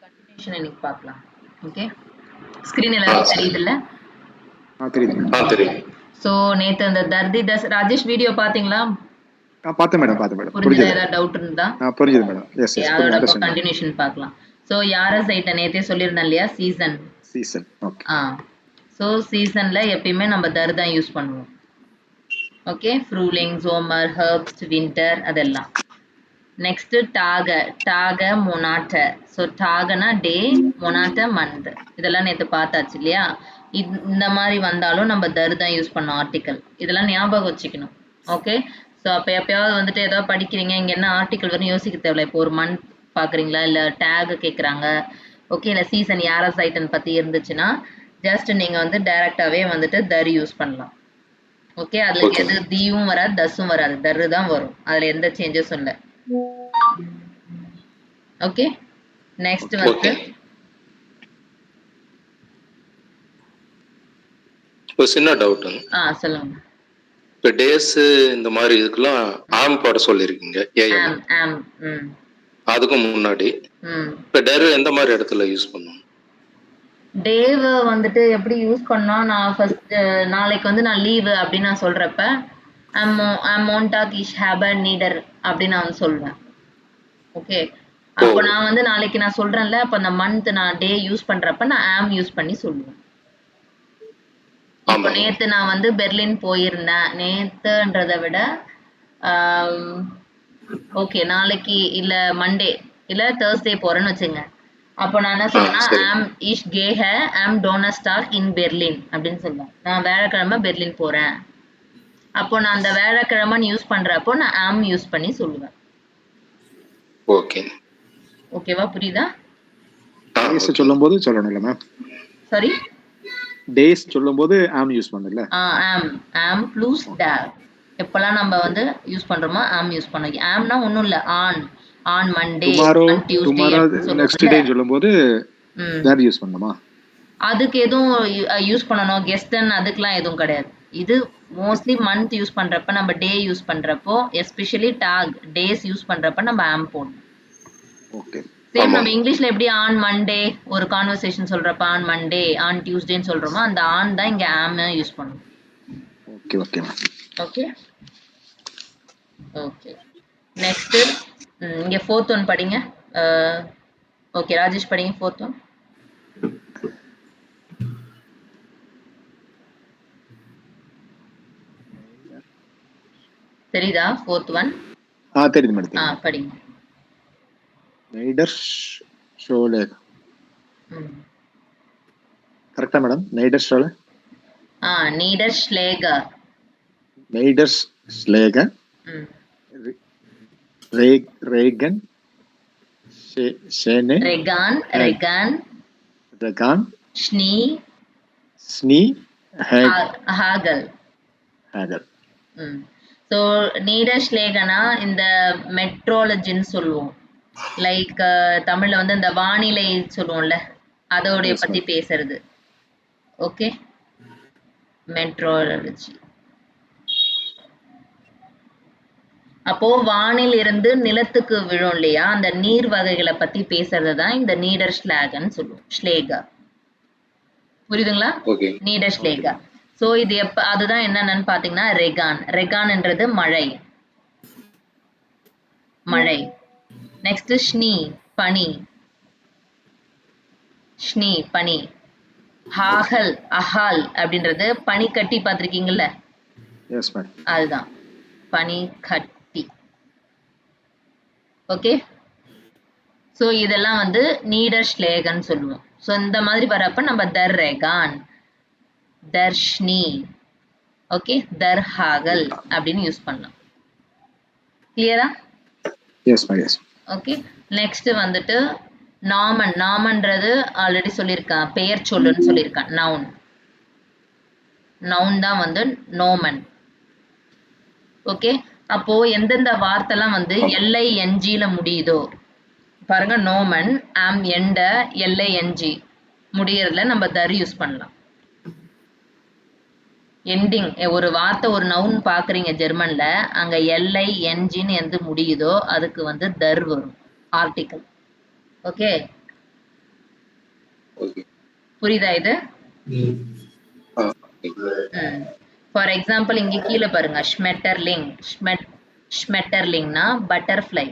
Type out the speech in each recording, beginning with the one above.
Continuation இன்னைக்கு பார்க்கலாம். Okay, screen எல்லாரும் தெரியுதுல்ல? தெரியுது. ஸோ நேற்று அந்த தர்தி தஸ் ராஜேஷ் வீடியோ பார்த்தீங்களா? பார்த்தேன் மேடம். புரிஞ்சுதா? ஏதாவது டவுட் இருந்தா? புரிஞ்சுது மேடம். எஸ் அதோட கண்டினியூஷன் பார்க்கலாம். ஸோ யாரஸ் ஐட்டம் நேற்றே சொல்லியிருந்தேன் இல்லையா? சீசன். ஓகே. ஸோ சீசன்ல எப்பயுமே நம்ம தர் தான் யூஸ் பண்ணுவோம். ஓகே, ஃப்ரூலிங், சோமர், ஹர்ப்ஸ், வின்டர் அதெல்லாம். நெக்ஸ்ட் டாக மொனாட்ட. ஸோ டாகனா டே, மொனாட்ட மந்த். இதெல்லாம் நேற்று பார்த்தாச்சு இல்லையா? இந்த மாதிரி வந்தாலும் நம்ம தர் தான் யூஸ் பண்ணோம் ஆர்டிக்கல். இதெல்லாம் ஞாபகம் வச்சுக்கணும். ஓகே, ஸோ அப்போ எப்பயாவது வந்துட்டு ஏதாவது படிக்கிறீங்க, இங்கே என்ன ஆர்டிக்கல் வரும் யோசிக்க தேவையில்ல. இப்போ ஒரு மந்த் பார்க்குறீங்களா, இல்லை டேக் கேட்குறாங்க, ஓகே, இல்லை சீசன் யாரஸ் ஐட்டன் பற்றி இருந்துச்சுன்னா ஜஸ்ட் நீங்கள் வந்து டைரெக்டாகவே வந்துட்டு தர் யூஸ் பண்ணலாம். ஓகே, அதுல எது தீயும் வராது, தஸும் வராது, தர்ரு தான் வரும். அதுல எந்த சேஞ்சஸும் இல்லை. ஓகே, நெக்ஸ்ட் வந்து ஒரு சின்ன டவுட். சொல்லுங்க. இப்போ டேஸ் இந்த மாதிரி இதுக்கெல்லாம் ஆம் போட சொல்லிருக்கீங்க. ஆம். அதுக்கு முன்னாடி இப்போ டர் எந்த மாதிரி இடத்துல யூஸ் பண்ணுவோம்? டேவ் வந்துட்டு எப்படி யூஸ் பண்ணா, நான் ஃபர்ஸ்ட் நாளைக்கு வந்து நான் லீவு அப்படின்னு நான் சொல்றப்ப இஷ் ஹேபர் நீடர் அப்படின்னு நான் வந்து சொல்லுவேன். ஓகே, அப்போ நான் வந்து நாளைக்கு நான் சொல்றேன்ல, அப்போ அந்த மந்த் நான் டே யூஸ் பண்றப்ப நான் ஆம் யூஸ் பண்ணி சொல்லுவேன். இப்போ நேத்து நான் வந்து பெர்லின் போயிருந்தேன். நேத்துன்றதை விட ஓகே, நாளைக்கு இல்ல மண்டே இல்ல தேர்ஸ்டே போறேன்னு வச்சுங்க. அப்போ நான் என்ன சொல்றேன்னா ஆம் இஷ் கேஹ ஆம் டோனஸ்டாக் இன் பெர்லின் அப்படின்னு சொல்லுவேன். நான் வியாழக்கிழமை பெர்லின் போறேன். அப்போ நான் அந்த வியாழக்கிழமைன்னு யூஸ் பண்றப்போ நான் ஆம் யூஸ் பண்ணி சொல்லுவேன். ஓகே, ஓகேவா? புரியுதா? டேஸ் சொல்லும்போது சொல்லணும்ல மேம்? சாரி, டேஸ் சொல்லும்போது ஆம் யூஸ் பண்ணல. ஆம் ப்ளஸ் டேவ் எப்பெல்லாம் நம்ம வந்து யூஸ் பண்றோமோ ஆம் யூஸ் பண்ணோம். ஆம்னா ஒன்றும் இல்லை, on Monday, on Tuesday next day சொல்லும்போது டேவ் யூஸ் பண்ணணுமா? அதுக்கு எதுவும் யூஸ் பண்ணணும் கெஸ்டன் அதுக்கெல்லாம் எதுவும் கிடையாது. இது மோஸ்ட்லி மந்த் யூஸ் பண்றப்ப, நம்ம டே யூஸ் பண்றப்போ, எஸ்பெஷலி டாக் டேஸ் யூஸ் பண்றப்ப நம்ம ஆம் போடணும். ஓகே, சேம் நம்ம இங்கிலீஷ்ல எப்படி ஆன் மண்டே ஒரு கான்வர்சேஷன் சொல்றப்ப ஆன் மண்டே, ஆன் டியூஸ்டேன்னு சொல்றோமோ அந்த ஆன் தான் இங்க ஆம் யூஸ் பண்ணணும். Okay okay okay okay. Next இங்க ஃபோர்த் ஒன் படிங்க. ஓகே, ராஜேஷ் படிங்க ஃபோர்த் ஒன். தெரியுதா ஃபோர்த் ஒன்? தெரியுது மேடம். படிங்க. நைடர் ஷோலே கரெக்ட்டா மேடம்? நைடர் ஷோலே நீடர் ஸ்லேகர். நைடர் ஸ்லேகர் ரேகன் ஷேனே ரெகான் ஸ்னீ ஹாகல். ஸோ நீடர் ஸ்லேகனா இந்த மெட்ரோலஜின்னு சொல்லுவோம். லைக் தமிழ்ல வந்து இந்த வானிலை சொல்லுவோம்ல, அதோடைய பத்தி பேசுறது. Okay, metrology. அப்போ வானில் இருந்து நிலத்துக்கு விழும் இல்லையா, அந்த நீர் வகைகளை பத்தி பேசுறது தான் இந்த நீடர் ஸ்லேகன்னு சொல்லுவோம். ஸ்லேகா புரியுதுங்களா? நீடர் ஸ்லேகா. ஸோ இது அதுதான் என்னன்னு பாத்தீங்கன்னா ரெகான்ன்றது மழை. நெக்ஸ்ட் ஸ்னீ பனி. அஹால் அப்படின்றது பனி கட்டி பார்த்திருக்கீங்கல்ல, அதுதான் பனி கட்டி. ஓகே, ஸோ இதெல்லாம் வந்து நீடர் ஸ்லேகன் சொல்லுவோம். ஸோ இந்த மாதிரி வரப்ப நம்ம தர் ரெகான், தர்ஷ்னி, ஓகே, தர் ஹாகல் அப்படின்னு யூஸ் பண்ணலாம். கிளியரா? ஓகே, நெக்ஸ்ட் வந்துட்டு நாமன்றது ஆல்ரெடி சொல்லியிருக்கேன், பெயர் சொல்லுன்னு சொல்லியிருக்கேன். நவுன் தான் வந்து நோமன். ஓகே, அப்போ எந்தெந்த வார்த்தைலாம் வந்து LINGல முடியுதோ பாருங்க, நோமன் ஆம் எண்ட LING முடியறதுல நம்ம தர் யூஸ் பண்ணலாம். எண்டிங் ஒரு வார்த்தை ஒரு நவுன் பாக்குறீங்க ஜெர்மன்ல, அங்க LINGன்னு எந்த முடியுதோ அதுக்கு வந்து தர் வரும் ஆர்டிக்கல். ஓகே, புரியுதா இது? ஃபார் எக்ஸாம்பிள் இங்க கீழே பாருங்க, ஷ்மெட்டர்லிங். ஷ்மெட்டர்லிங்னா பட்டர்ஃப்ளை,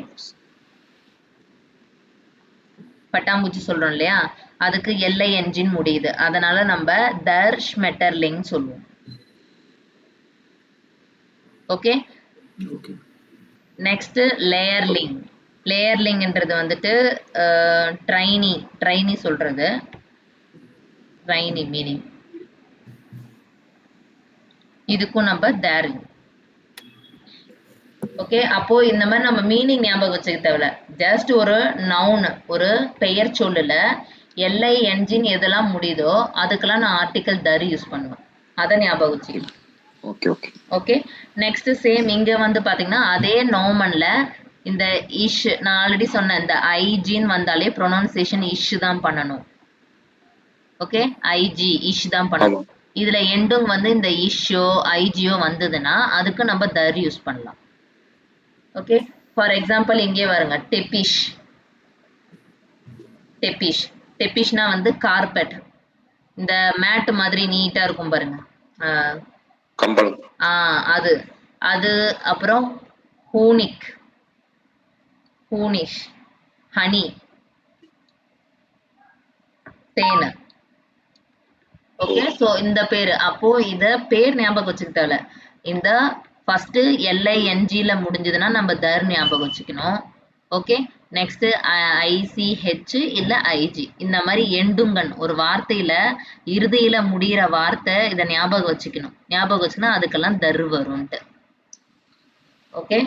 பட்டாம்பூச்சி சொல்றோம் இல்லையா, அதுக்கு எல்ஐ என்ஜின் முடியுது, அதனால நம்ம தர் ஷ்மெட்டர்லிங் சொல்லுவோம். ஓகே. நெக்ஸ்ட் லேயர்லிங். லேயர்லிங்ன்றது வந்துட்டு ட்ரைனி சொல்றது, ட்ரைனி மீனிங். இதுக்கும் நம்ம தேர். ஓகே. அப்போ இந்த மாதிரி நம்ம மீனிங் ஞாபகம் வச்சுக்க தேவையில்ல. ஜஸ்ட் ஒரு நவுன், ஒரு பெயர் சொல்லுல எல்ஐ என்ஜின் எதெல்லாம் முடியுதோ அதுக்கெல்லாம் நான் ஆர்டிகல் தர் யூஸ் பண்ணுவேன். அதை ஞாபகம் வச்சுக்கணும். ஓகே. நெக்ஸ்ட் சேம் இங்க வந்து பாத்தீங்கன்னா அதே நோமன்ல இந்த இஷ், நான் ஆல்ரெடி சொன்னேன், இந்த ஐஜின்னு வந்தாலே ப்ரொனவுன்சியேஷன் இஷ் தான் பண்ணணும். ஓகே. ஐஜி இஷ் தான் பண்ணணும். இதுல எண்டும் வந்து இந்த இஷ்ஷோ ஐஜியோ வந்ததுன்னா அதுக்கு நம்ம தர் யூஸ் பண்ணலாம். ஓகே. ஃபார் எக்ஸாம்பிள் இங்கே பாருங்க, டெப்பிஷ். டெப்பிஷ் டெப்பிஷ்னா வந்து கார்பெட், இந்த மேட் மாதிரி நீட்டா இருக்கும் பாருங்க, அது அது. அப்புறம் ஹூனிக், ஹூனிஷ், ஹனி, தேன். ஓகே. ஸோ இந்த பேர், அப்போ இத பேர் ஞாபகம் வச்சுக்க தேவையில்ல. இந்த ஃபர்ஸ்ட் எல்ஐ என்ஜில முடிஞ்சதுன்னா நம்ம தர் ஞாபகம் வச்சுக்கணும். ஓகே. நெக்ஸ்ட் ஐசிஹெச் இல்ல ஐஜி, இந்த மாதிரி எண்டுங்கன் ஒரு வார்த்தையில இறுதியில முடிகிற வார்த்தை, இதை ஞாபகம் வச்சுக்கணும். ஞாபகம் வச்சுன்னா அதுக்கெல்லாம் தர் வரும்ட்டு. ஓகே.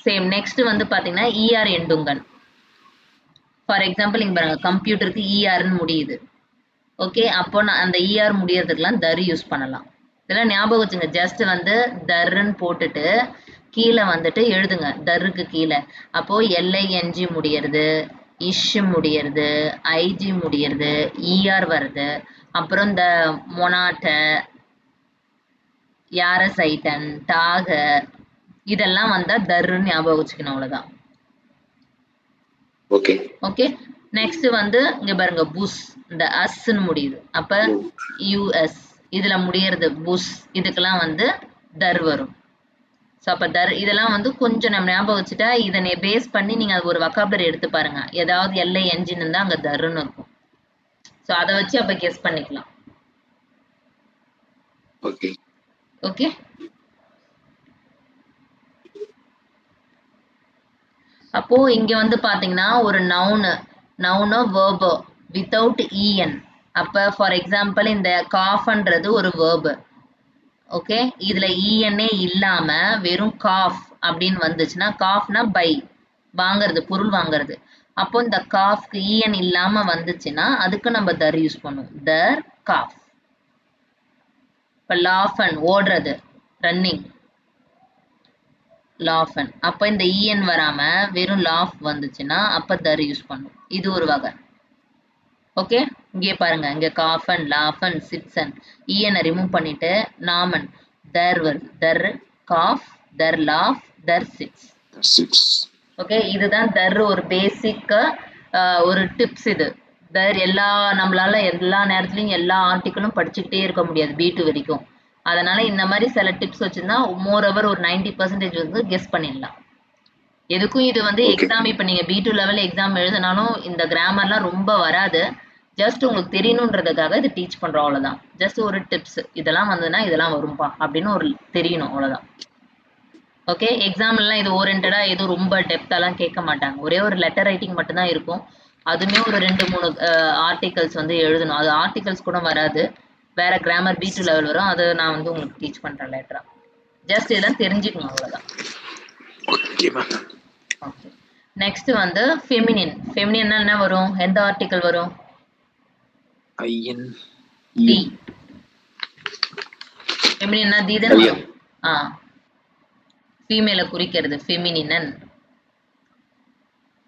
சேம். நெக்ஸ்ட் வந்து பாத்தீங்கன்னா இஆர் எண்டுங்கன். ஃபார் எக்ஸாம்பிள் இங்க பாருங்க, கம்ப்யூட்டருக்கு இஆர்னு முடியுது. ஓகே. அப்போ நான் அந்த இஆர் முடியறதுக்கெல்லாம் தர் யூஸ் பண்ணலாம். இதெல்லாம் ஞாபகம் வச்சுங்க. ஜஸ்ட் வந்து தர்ன்னு போட்டுட்டு கீழே வந்துட்டு எழுதுங்க, தர்ருக்கு கீழே. அப்போ எல்ஐஎன்ஜி முடியறது, இஷ் முடியறது, ஐஜி முடியறது, இஆர் வருது. அப்புறம் இந்த மொனாட்ட, யாரசைட்டன், டாக, இதெல்லாம் வந்தா தர்ன்னு ஞாபகம் வச்சுக்கணும். அவ்வளவுதான். ஓகே. நெக்ஸ்ட் வந்து இங்க பாருங்க, புஷ், இந்த அஸ்ன்னு முடியுது. அப்ப யூஎஸ் இதுல முடியறது புஷ், இதுக்கெல்லாம் வந்து தர் வரும். ஸோ அப்ப தர் இதெல்லாம் வந்து கொஞ்சம் நம்ம ஞாபகம் வச்சுட்டா இதனை பேஸ் பண்ணி நீங்க ஒரு வொக்காபுலரி எடுத்து பாருங்க, ஏதாவது எல்ஐ என்ஜின் இருந்தா அங்க தர்ன்னு இருக்கும். ஸோ அதை வச்சு அப்ப கெஸ் பண்ணிக்கலாம். ஓகே. அப்போ இங்க வந்து பாத்தீங்கன்னா ஒரு நவுனோ வேர்போ வித்தவுட் இஎன். அப்ப ஃபார் எக்ஸாம்பிள் இந்த காஃப்ன்றது ஒரு வேர்பு. ஓகே. இதுல இஎன்ஏ இல்லாம வெறும் காஃப் அப்படின்னு வந்துச்சுன்னா, காஃப்னா பை, வாங்குறது, பொருள் வாங்குறது. அப்போ இந்த காஃப்க்கு இஎன் இல்லாம வந்துச்சுன்னா அதுக்கு நம்ம தர் யூஸ் பண்ணுவோம், தர் காஃப். இப்ப லாஃபன் ஓடுறது, ரன்னிங், லாஃபன். அப்ப இந்த இஎன் வராம வெறும் லாஃப் வந்துச்சுன்னா அப்ப தர் யூஸ் பண்ணும். இது ஒரு வகை. ஓகே. இங்கே பாருங்க, இங்க காஃபன், லாஃபன், சிட்சன், இஎனை ரிமூவ் பண்ணிட்டு நாமன், தர் வருது. தர் காஃப், தர் லாஃப், தர் சிட்ஸ். ஓகே. இதுதான் தர் ஒரு பேசிக் ஒரு டிப்ஸ். இது தர் நம்மளால எல்லா நேரத்துலயும் எல்லா ஆர்டிக்கிளும் படிச்சுக்கிட்டே இருக்க முடியாது B2 வரைக்கும். அதனால இந்த மாதிரி சில டிப்ஸ் வச்சிருந்தா மோர் ஓவர் ஒரு 90% வந்து கெஸ் பண்ணிடலாம். எதுக்கும் இது வந்து எக்ஸாம், இப்ப நீங்க B2 லெவல் எக்ஸாம் எழுதினாலும் இந்த கிராமர்லாம் ரொம்ப வராது. ஜஸ்ட் உங்களுக்கு தெரியணுன்றதுக்காக இது டீச் பண்றோம், அவ்வளவுதான். ஜஸ்ட் ஒரு டிப்ஸ், இதெல்லாம் வந்ததுன்னா இதெல்லாம் வரும்பா அப்படின்னு ஒரு தெரியணும், அவ்வளவுதான். ஓகே. எக்ஸாம்லாம் இது ஓரியன்டா எதுவும் ரொம்ப டெப்த்தாலாம் கேட்க மாட்டாங்க. ஒரே ஒரு லெட்டர் ரைட்டிங் மட்டும் தான் இருக்கும். அதுமே ஒரு 2-3 ஆர்டிகல்ஸ் வந்து எழுதணும். அது ஆர்டிகல்ஸ் கூட வராது, வேற கிராமர் B2 லெவல் வரும். அது நான் வந்து உங்களுக்கு டீச் பண்றேன் லேட்டரா. ஜஸ்ட் இதெல்லாம் தெரிஞ்சுக்கணும், அவ்வளவுதான். ஓகே. நெக்ஸ்ட் வந்து ஃபெமினின். ஃபெமினின்னா என்ன வரும்? எந்த ஆர்டிகல் வரும்? தி. ஃபெமினின்னா தி தான வரும். ஃபீமேலை குறிக்கிறது ஃபெமினினன்.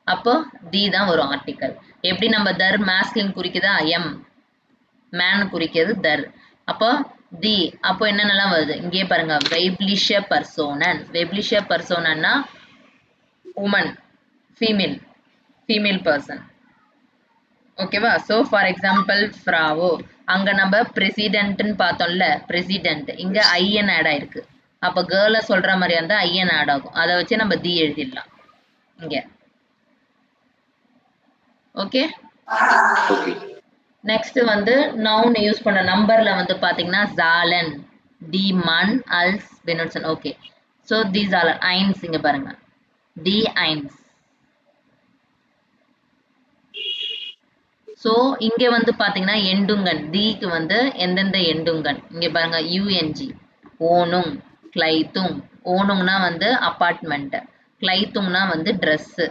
அப்போ தி தான் வரும் ஆர்டிகல். எப்படி நம்ம தர் மாஸ்குலின் குறிக்குதா, எம், மேன் குறிக்கிறது தர். அப்போ தி. அப்போ என்னென்னலாம் வருது இங்கே பாருங்க, வெய்ப்லிஷ பர்சோனன். வெய்ப்லிஷ பர்சோனன்னா உமன், ஃபீமேல். Female person. ஓகேவா? ஸோ ஃபார் எக்ஸாம்பிள் ஃப்ராவோ, அங்க நம்ம பிரசிடென்ட்னு பார்த்தோம்ல, பிரசிடென்ட் இங்க ஐஎன் ஆட் ஆயிருக்கு. அப்ப கேர்ள சொல்ற மாதிரி இருந்தா ஐஎன் ஆட் ஆகும். அதை வச்சு நம்ம தி எழுதிடலாம் இங்க. ஓகே, நெக்ஸ்ட் வந்து நவுன் யூஸ் பண்ண நம்பர்ல வந்து பாத்தீங்கன்னா ஜாலன், டி மன், அல்ஸ், பெனுட்சன். ஓகே, ஸோ தீஸ் ஆர் ஐன்ஸ். இங்க பாருங்க, டி ஐன்ஸ். ஸோ இங்க வந்து பாத்தீங்கன்னா எண்டுங்கன், தீக்கு வந்து எந்தெந்த எண்டுங்கன் இங்க பாருங்க, யூஎன்ஜி, ஓனுங், கிளைத்துங். ஓனுங்னா வந்து அப்பார்ட்மெண்ட், கிளைத்துங்னா வந்து ட்ரெஸ்,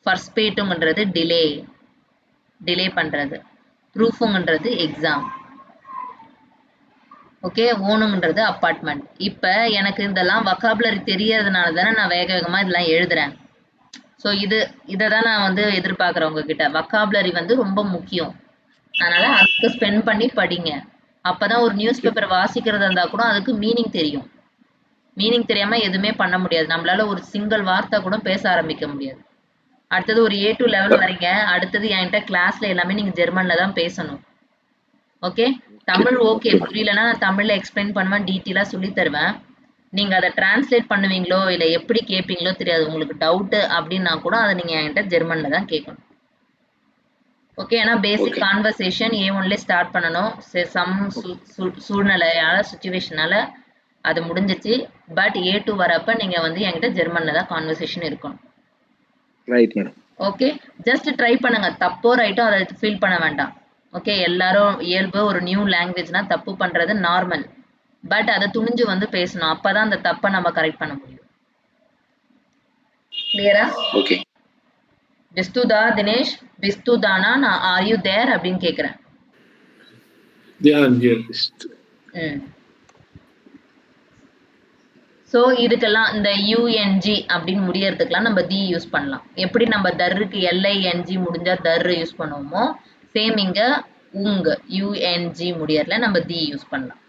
ஃபர்ஸ்பேட்டுங்கிறது டிலே, டிலே பண்றது, ப்ரூஃபுங்கிறது எக்ஸாம். ஓகே, ஓனுங்கிறது அப்பார்ட்மெண்ட். இப்ப எனக்கு இதெல்லாம் வொக்காபுலரி தெரியறதுனால தானே நான் வேக வேகமா இதெல்லாம் எழுதுறேன். ஸோ இதை தான் நான் வந்து எதிர்பார்க்குறேன் உங்ககிட்ட. வொக்காபுலரி வந்து ரொம்ப முக்கியம். அதனால அதுக்கு ஸ்பெண்ட் பண்ணி படிங்க. அப்பதான் ஒரு நியூஸ் பேப்பர் வாசிக்கிறதா இருந்தா கூட அதுக்கு மீனிங் தெரியும். மீனிங் தெரியாம எதுவுமே பண்ண முடியாது. நம்மளால ஒரு சிங்கிள் வார்த்தை கூட பேச ஆரம்பிக்க முடியாது. அடுத்தது ஒரு A2 லெவல் வரீங்க. அடுத்தது என்கிட்ட கிளாஸ்ல எல்லாமே நீங்க ஜெர்மன்ல தான் பேசணும். ஓகே, தமிழ் ஓகே, புரியலன்னா நான் தமிழ்ல எக்ஸ்பிளைன் பண்ணுவேன், டீட்டெயிலா சொல்லி தருவேன். நீங்க அதை டிரான்ஸ்லேட் பண்ணுவீங்களோ இல்ல எப்படி கேட்பீங்களோ தெரியாது. உங்களுக்கு டவுட் அப்படின்னா கூட அதை நீங்க என்கிட்ட ஜெர்மன்ல தான் கேட்கணும். ஓகே, ஏன்னா பேசிக் கான்வர்சேஷன் A1ல ஸ்டார்ட் பண்ணணும். சம் சூழ்நிலையால, சுச்சுவேஷனால அது முடிஞ்சிச்சு. பட் A2 வரப்ப நீங்க வந்து என்கிட்ட ஜெர்மன்ல தான் கான்வர்சேஷன் இருக்கணும். Right madam. Okay, just try பண்ணுங்க. தப்போ ரைட்டோ அதை ஃபீல் பண்ண வேண்டாம். ஓகே, எல்லாரும் இயல்பு, ஒரு நியூ லாங்குவேஜ்னா தப்பு பண்றது நார்மல். பட் அதை துணிஞ்சு வந்து பேசணும். அப்பதான் அந்த தப்பை நம்ம கரெக்ட் பண்ண முடியும். கிளியரா? ஓகே. பிஸ்துதா தினேஷ், பிஸ்துதானா, நான் ஆர் யூ தேர் அப்படின்னு கேக்குறேன். ஸோ இதுக்கெல்லாம் இந்த யூஎன்ஜி அப்படின்னு முடியறதுக்கெல்லாம் நம்ம தி யூஸ் பண்ணலாம். எப்படி நம்ம தர்ருக்கு LING முடிஞ்சா தர் யூஸ் பண்ணுவோமோ, சேம் இங்க உங், யூஎன்ஜி முடியறதுல நம்ம தி யூஸ் பண்ணலாம்.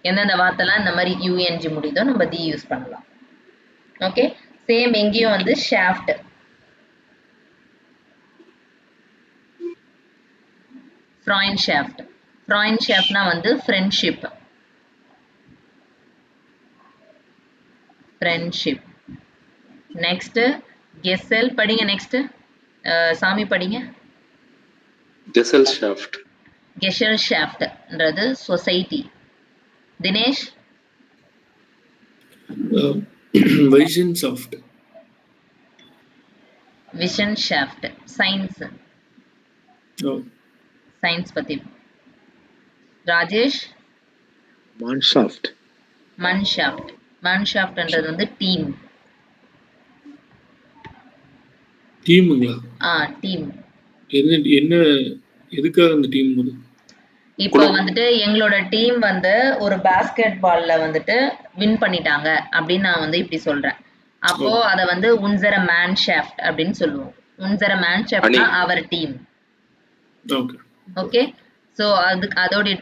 எந்தெந்த வார்த்தைலாம் இந்த மாதிரி யூஎன்ஜி முடியுதோ நம்ம தி யூஸ் பண்ணலாம். ஓகே, சேம் எங்கேயும் வந்து ஷாஃப்ட், ஃப்ராயின் ஷாஃப்ட். ஃப்ராயின் ஷாஃப்ட்னா வந்து ஃப்ரெண்ட்ஷிப், ஃப்ரெண்ட்ஷிப். நெக்ஸ்ட் கெசல் படிங்க. நெக்ஸ்ட் சாமி படிங்க. கெசல்ஷாஃப்ட். கெஷல்ஷாஃப்ட்ன்றது சொசைட்டி. தினேஷ்? வைஷன்ஷாஃப்ட். விஷன் ஷாஃப்ட் சயின்ஸ். சயின்ஸ் பத்தி. ராஜேஷ்? மான்ஷாஃப்ட். மன்ஷாஃப்ட். மன்ஷாஃப்ட்ன்றது வந்து டீம். டீமுங்களா? டீம். என்ன எதுக்காக அந்த டீம் வருது? இப்போ வந்துட்டு எங்களோட டீம் வந்து ஒரு பாஸ்கெட் பால்ல வந்துட்டு வின் பண்ணிட்டாங்க அப்படின்னு நான் வந்து இப்படி சொல்றேன். அப்போ அத வந்து உன்சர மேன்ஷாஃப்ட் அப்படின்னு சொல்லுவோம். உன்சர மேன்ஷாஃப்ட்னா அவர் டீம். ஓகே, ஸோ அதுக்கு அதோடைய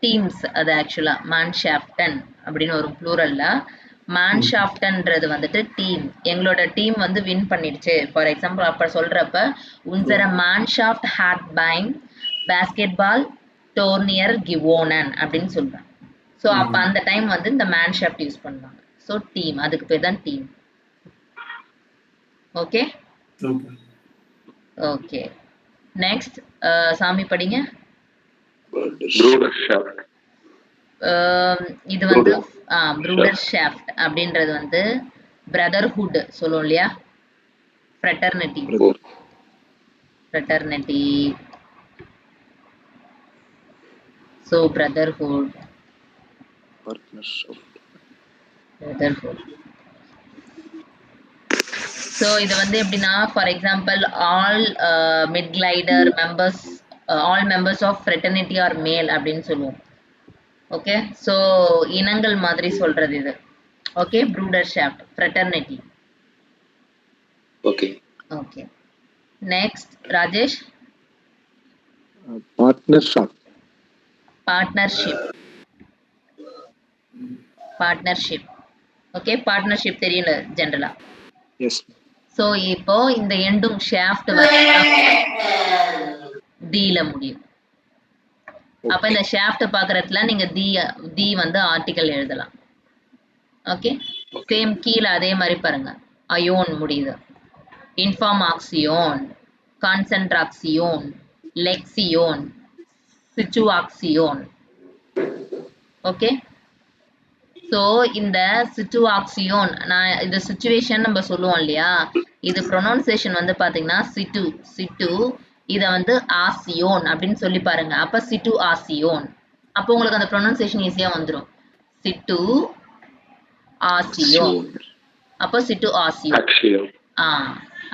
டீம்ஸ் அது ஆக்சுவலா மேன்ஷாஃப்டன் அப்படின்னு ஒரு ப்ளூரல்ல. மேன்ஷாஃப்டன்றது வந்துட்டு டீம். எங்களோட டீம் வந்து வின் பண்ணிடுச்சு. ஃபார் எக்ஸாம்பிள் அப்ப சொல்றப்ப உன்சர மேன்ஷாஃப்ட் ஹேட் பைன் பாஸ்கெட் பால் டோர்னியர் கிவோனன் அப்படின்னு சொல்றேன். ஸோ அப்ப அந்த டைம் வந்து இந்த மேன்ஷாஃப்ட் யூஸ் பண்ணுவாங்க. ஸோ டீம், அதுக்கு பேர் தான் டீம். ஓகே ஓகே, நெக்ஸ்ட் சாமி படிங்க. இது வந்து ப்ரூடர் ஷாஃப்ட் அப்படின்றது வந்து பிரதர்ஹுட் சொல்லுவோம் இல்லையா, fraternity. Fraternity, so brotherhood, brotherhood. So இது வந்து எப்படின்னா, ஃபார் எக்ஸாம்பிள் ஆல் மிட்கிளைடர் members, all members of fraternity are male அப்படின்னு சொல்லுவோம். ஓகே, ஸோ இனங்கள் மாதிரி சொல்றது இது. ஓகே, ப்ரூடர் ஷாஃப்ட், fraternity. Okay okay, next Rajesh. Partnership. Partnership. Partnership. Okay, partnership தெரியல ஜெனரலா. எஸ். ஸோ இப்போ இந்த எண்டும் ஷாஃப்ட் தீல முடியும். அப்ப இந்த ஷாஃப்ட் பாக்குறதுல நீங்க தி வந்து ஆர்டிகல் எழுதலாம். ஓகே, சேம் கீழே அதே மாதிரி பாருங்க, அயோன் முடியுது. இன்ஃபார்மாக்சியோன், கான்சென்ட்ராக்சியோன், லெக்சியோன், சிச்சுவாக்சியோன். ஓகே, ஸோ இந்த சிச்சுவாக்சியோன், நான் இந்த சிச்சுவேஷன் நம்ம சொல்லுவோம் இல்லையா, இது ப்ரொனவுன்சியேஷன் வந்து பாத்தீங்கன்னா சிட்டு, இதை வந்து ஆசியோன் அப்படின்னு சொல்லி பாருங்க. அப்ப சிட்டு ஆசியோன், அப்போ உங்களுக்கு அந்த ப்ரொனவுன்சியேஷன் ஈஸியா வந்துடும். சிட்டு ஆசியோன், அப்போ சிட்டு ஆசியோன்.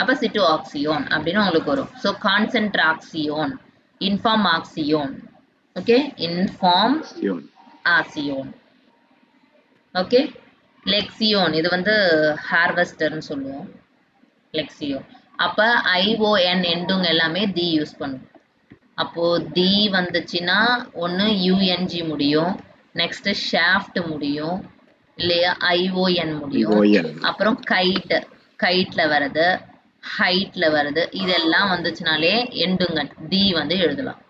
அப்ப சிட்டு ஆக்சியோன் அப்படின்னு உங்களுக்கு வரும். ஸோ கான்சென்ட்ராக்சியோன், இன்ஃபார்மாக்சியோன். ஓகே, இன்ஃபார்ம் ஆசியோன். ஓகே, லெக்சியோன் இது வந்து ஹார்வெஸ்டர்னு சொல்லுவோம். லெக்சியோன். அப்ப ஐஓஎன் எண்டுங்க எல்லாமே தி யூஸ் பண்ணுவோம். அப்போ தி வந்துச்சுன்னா ஒன்று யூஎன்ஜி முடியும், நெக்ஸ்ட் ஷாஃப்ட் முடியும் இல்லையா, ஐஓஎன் முடியும். அப்புறம் கைட்ல வருது, ஹைட்ல வருது, இதெல்லாம் வந்துச்சுனாலே எண்டுங்க தி வந்து எழுதலாம்.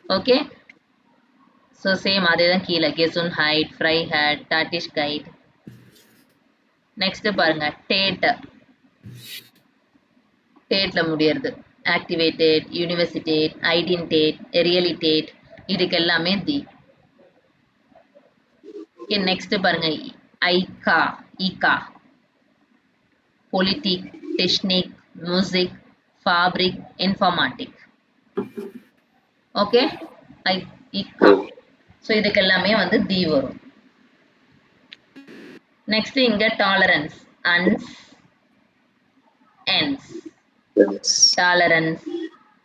ஓகே, ஸோ சேம் அதே தான் கீழே, கெசுன் ஹைட், ஃப்ரை ஹேட், டாட்டிஷ் கைட். நெக்ஸ்ட் பாருங்க, டேட்ல முடியறது, ஆக்டிவேட்டட், யூனிவர்சிட்டேட், ஐடின்டேட், ரியலிட்டேட், இதுக்கு எல்லாமே தி. நெக்ஸ்ட் பாருங்க, ஈகா, பொலிட்டிக், டெக்னிக், மியூசிக், ஃபேப்ரிக், இன்ஃபார்மாட்டிக். ஓகே, ஈகா. ஸோ இதுக்கு எல்லாமே வந்து தி வரும். நெக்ஸ்ட் இங்க டாலரன்ஸ், என்ஸ், டாலரன்ஸ்,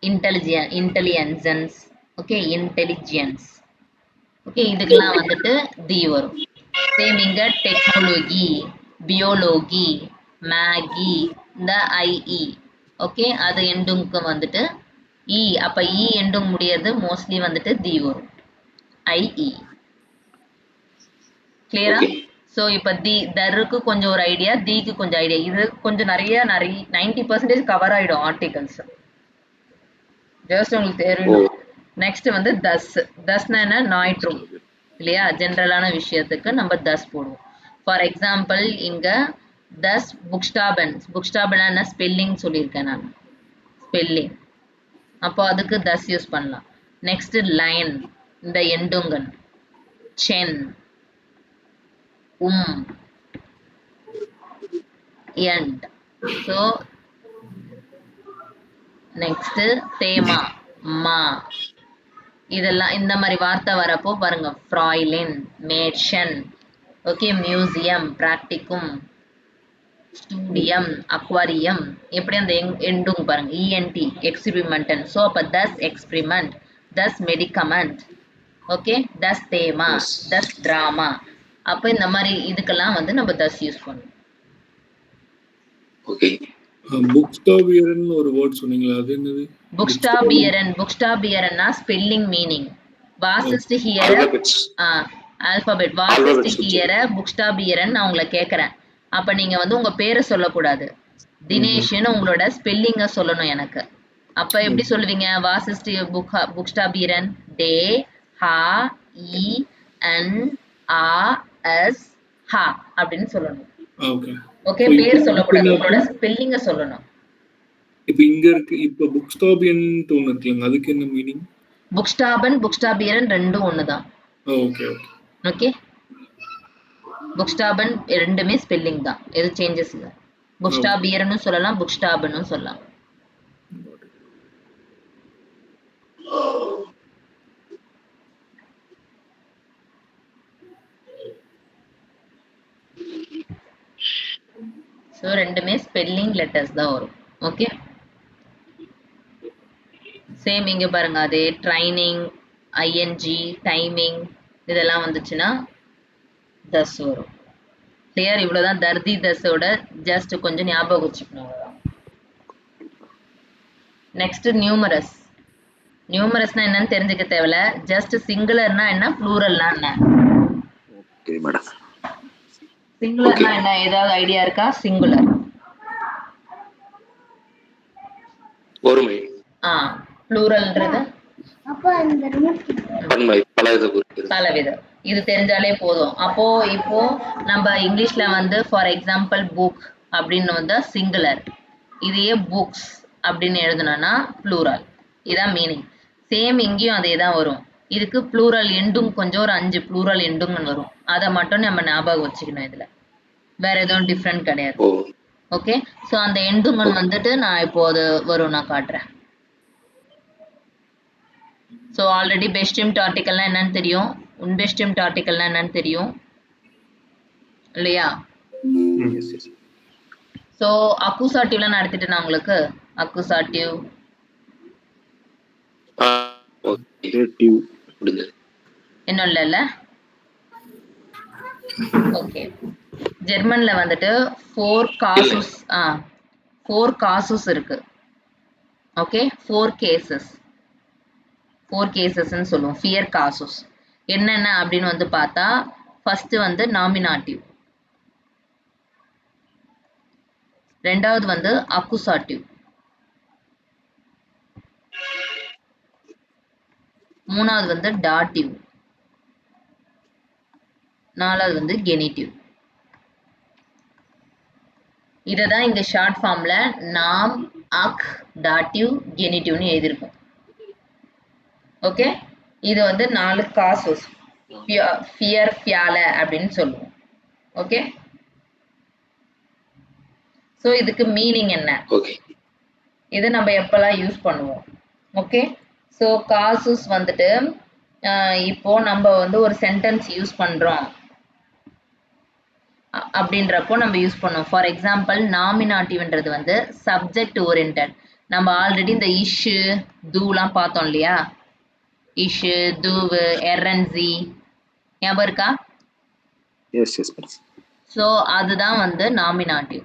இன்டெலிஜென்ஸ். ஓகே, இன்டெலிஜென்ஸ். ஓகே, இதுக்கெல்லாம் வந்துட்டு தி வரும். சேம் இங்க டெக்னாலஜி, பியோலஜி, மேகி, இந்த ஐஇ. ஓகே, அது எண்டுக்கு வந்துட்டு இ. அப்ப இ எண்டும் முடியாது, மோஸ்ட்லி வந்துட்டு தி வரும், ஐஇ. கிளியரா? ஸோ இப்போ தருக்கு கொஞ்சம் ஒரு ஐடியா, தீக்கு கொஞ்சம் ஐடியா. இது கொஞ்சம் நிறைய 90% கவர் ஆயிடும் ஆர்டிகல்ஸ். ஜஸ்ட் உங்களுக்கு தெரியும். நெக்ஸ்ட் வந்து தஸ்னா என்ன, ஞாயிற்று இல்லையா, ஜென்ரலான விஷயத்துக்கு நம்ம தஸ் போடுவோம். ஃபார் எக்ஸாம்பிள் இங்க தஸ் புக்ஸ்டாபன் என்ன ஸ்பெல்லிங் சொல்லியிருக்கேன் நான், ஸ்பெல்லிங். அப்போ அதுக்கு தஸ் யூஸ் பண்ணலாம். நெக்ஸ்ட் லைன், இந்த எண்டுங்கன், சென், எண்ட். ஸோ நெக்ஸ்ட் தேமா, மா, இதெல்லாம் இந்த மாதிரி வார்த்தை வரப்போ பாருங்க, ஃப்ராய்லின், மேட்ஷன். ஓகே, மியூசியம், பிராக்டிக்கும், ஸ்டூடியம், அக்வாரியம். எப்படி அந்த எண்டும் பாருங்க, இஎன்டி, எக்ஸ்பிரிமெண்டன். ஸோ அப்போ தஸ் எக்ஸ்பிரிமெண்ட், தஸ் மெடிக்கமெண்ட். ஓகே, தஸ் தேமா, தஸ் டிராமா. அப்போ இந்த மாதிரி இதுக்கெல்லாம் வந்து நம்ம தஸ் யூஸ் பண்ணுவோம். ஓகே, புக்ஸ்டாபியரன் ஒரு வேர்ட் சொன்னீங்களா, அது என்னது? புக்ஸ்டாபியரன்னா ஸ்பெல்லிங் மீனிங். வாசிஸ்ட் ஹியர் ஆல்பபெட், வாசிஸ்ட் ஹியர் புக்ஸ்டாபியரன் நான் உங்களை கேட்கறேன். அப்ப நீங்க வந்து உங்க பேரை சொல்லக்கூடாது, தினேஷ்னு உங்களோட ஸ்பெல்லிங்க சொல்லணும் எனக்கு. அப்ப எப்படி சொல்லுவீங்க, வாசிஸ்ட் புக்ஸ்டாபியரன், டே ஹா இ என் ஆ எஸ் ஹா அப்படின்னு சொல்லணும். ஓகே, பேர் சொல்லக்கூடாது, உங்களோட ஸ்பெல்லிங்க சொல்லணும். இப்போ இங்க இருக்கு, இப்போ புக்ஸ்டாபியன் ஒன்னு இருக்குங்க, அதுக்கு என்ன மீனிங்? புக்ஸ்டாபியரன் ரெண்டும் ஒண்ணுதான். ஓகே ஓகே ஓகே, புக்ஸ்டாபன் ரெண்டுமே ஸ்பெல்லிங் தான், எது சேஞ்சஸ் இல்லை. புக்ஸ்டாபியர்னு சொல்லலாம், புக்ஸ்டாபனும் சொல்லலாம். ஸோ ரெண்டுமே ஸ்பெல்லிங் லெட்டர்ஸ் தான் வரும். ஓகே, சேம் இங்க பாருங்க, அதே ட்ரைனிங், ஐஎன்ஜி, டைமிங், இதெல்லாம் வந்துச்சுன்னா தஸ் வரும். கிளியர்? இவ்வளவுதான் தர்தி தஸோட ஜஸ்ட் கொஞ்சம் ஞாபகம் வச்சுக்கணும். Next numerous. நியூமரஸ்னா என்னன்னு தெரிஞ்சுக்க தேவையில்ல, ஜஸ்ட் சிங்குலர்னா என்ன, ப்ளூரல்னா என்ன. Okay madam. சிங்குலர்னா என்ன, ஏதாவது ஐடியா இருக்கா? சிங்குலர் ஒருமை. ப்ளூரல்ன்றது பன்மை, பலவித குறிக்கிறது. பலவிதம். இது தெரிஞ்சாலே போதும். அப்போ இப்போ நம்ம இங்கிலீஷ்ல வந்து ஃபார் எக்ஸாம்பிள் புக் அப்படின்னு வந்தா சிங்குலர், இதையே புக்ஸ் அப்படின்னு எழுதுனோம்னா ப்ளூரல். இதான் மீனிங். சேம் இங்கேயும் அதே தான் வரும். இதுக்கு ப்ளூரல் எண்டும் கொஞ்சம் ஒரு 5 ப்ளூரல் எண்டுங்கன்னு வரும். அதை மட்டும் நம்ம ஞாபகம் வச்சுக்கணும். இதுல வேற எதுவும் டிஃப்ரெண்ட் கிடையாது. ஓகே, ஸோ அந்த எண்டுங்கன் வந்துட்டு நான் இப்போ அது வரும், நான் காட்டுறேன். ஸோ ஆல்ரெடி பெஸ்டிம்ட் ஆர்டிக்கல்னா என்னன்னு தெரியும், உன்பெஸ்டிம்ட் ஆர்டிக்கல்னா என்னன்னு தெரியும் இல்லையா? ஸோ அக்குசாட்டிவ்லாம் நடத்திட்டு நான் உங்களுக்கு அக்குசாட்டிவ் இன்னும் இல்லைல்ல. ஓகே, ஜெர்மன்ல வந்துட்டு 4 காசஸ் இருக்கு. ஓகே, 4 கேசஸ்ன்னு சொல்லுவோம். ஃபியர் காசஸ் என்னென்ன அப்படின்னு வந்து பார்த்தா, ஃபர்ஸ்ட் வந்து நாமினாட்டிவ், ரெண்டாவது வந்து அக்குசாட்டிவ், மூணாவது வந்து டாட்டிவ், நாலாவது வந்து கெனிட்டிவ். இதை தான் இங்க ஷார்ட் ஃபார்ம்ல நாம், அக், டாட்டிவ், கெனிட்டிவ்னு எழுதியிருக்கும். ஓகே, இது வந்து 4 காசஸ், ஃபியர், ஃபியால அப்படின்னு சொல்லுவோம். ஓகே, ஸோ இதுக்கு மீனிங் என்ன, இது நம்ம எப்பெல்லாம் யூஸ் பண்ணுவோம்? ஓகே, ஸோ காசஸ் வந்துட்டு இப்போ நம்ம வந்து ஒரு சென்டென்ஸ் யூஸ் பண்றோம் அப்படின்றப்போ நம்ம யூஸ் பண்ணுவோம். ஃபார் எக்ஸாம்பிள் நாமினாட்டிவ்ன்றது வந்து சப்ஜெக்ட் ஓரியன்டட். நம்ம ஆல்ரெடி இந்த இஷ்ஷு, தூலாம் பார்த்தோம் இல்லையா? இஷ்ஷு, தூவு, எர்ரன்சி ஞாபகம் இருக்கா? ஸோ அதுதான் வந்து நாமினாட்டிவ்.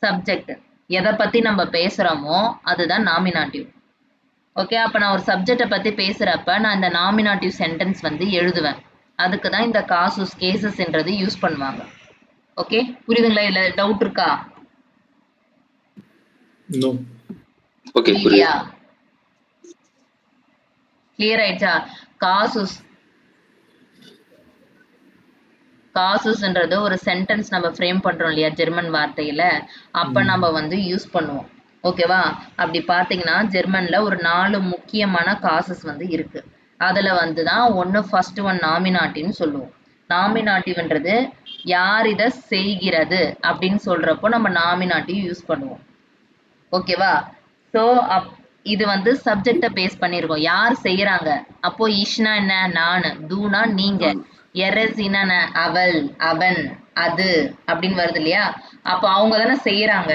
சப்ஜெக்ட் எதை பத்தி நம்ம பேசுறோமோ அதுதான் நாமினாட்டிவ். ஓகே, அப்ப நான் ஒரு சப்ஜெக்டை பத்தி பேசுறப்ப நான் இந்த நாமினாட்டிவ் சென்டென்ஸ் வந்து எழுதுவேன். அதுக்கு தான் இந்த காசஸ், கேசஸ்ன்றது யூஸ் பண்ணுவாங்க. ஓகே, புரியுதுங்களா? இல்ல டவுட் இருக்கா? நோ. ஓகே, புரியுது. கிளியர் ஆயிடுச்சா? காசஸ்ன்றது ஒரு சென்டென்ஸ் நம்ம ஃப்ரேம் பண்றோம் இல்லையா ஜெர்மன் வார்த்தையில, அப்ப நம்ம வந்து யூஸ் பண்ணுவோம். ஓகேவா? அப்படி பாத்தீங்கன்னா ஜெர்மன்ல ஒரு 4 முக்கியமான காசஸ் வந்து இருக்கு. அதுல வந்து தான் ஒன்னு ஃபர்ஸ்ட் ஒன் நாமினாட்டிவ்னு சொல்லுவோம். நாமினாட்டிவ்ன்றது யார் இதை செய்கிறது அப்படின்னு சொல்றப்போ நம்ம நாமினாட்டிவ் யூஸ் பண்ணுவோம். ஓகேவா? ஸோ இது வந்து சப்ஜெக்டை பேஸ் பண்ணியிருக்கோம். யார் செய்யறாங்க? அப்போ இஷ்னா என்ன? நான், தூனா நீங்க, எரசினா அவள், அவன், அது அப்படின்னு வருது இல்லையா? அப்போ அவங்க தானே செய்யறாங்க,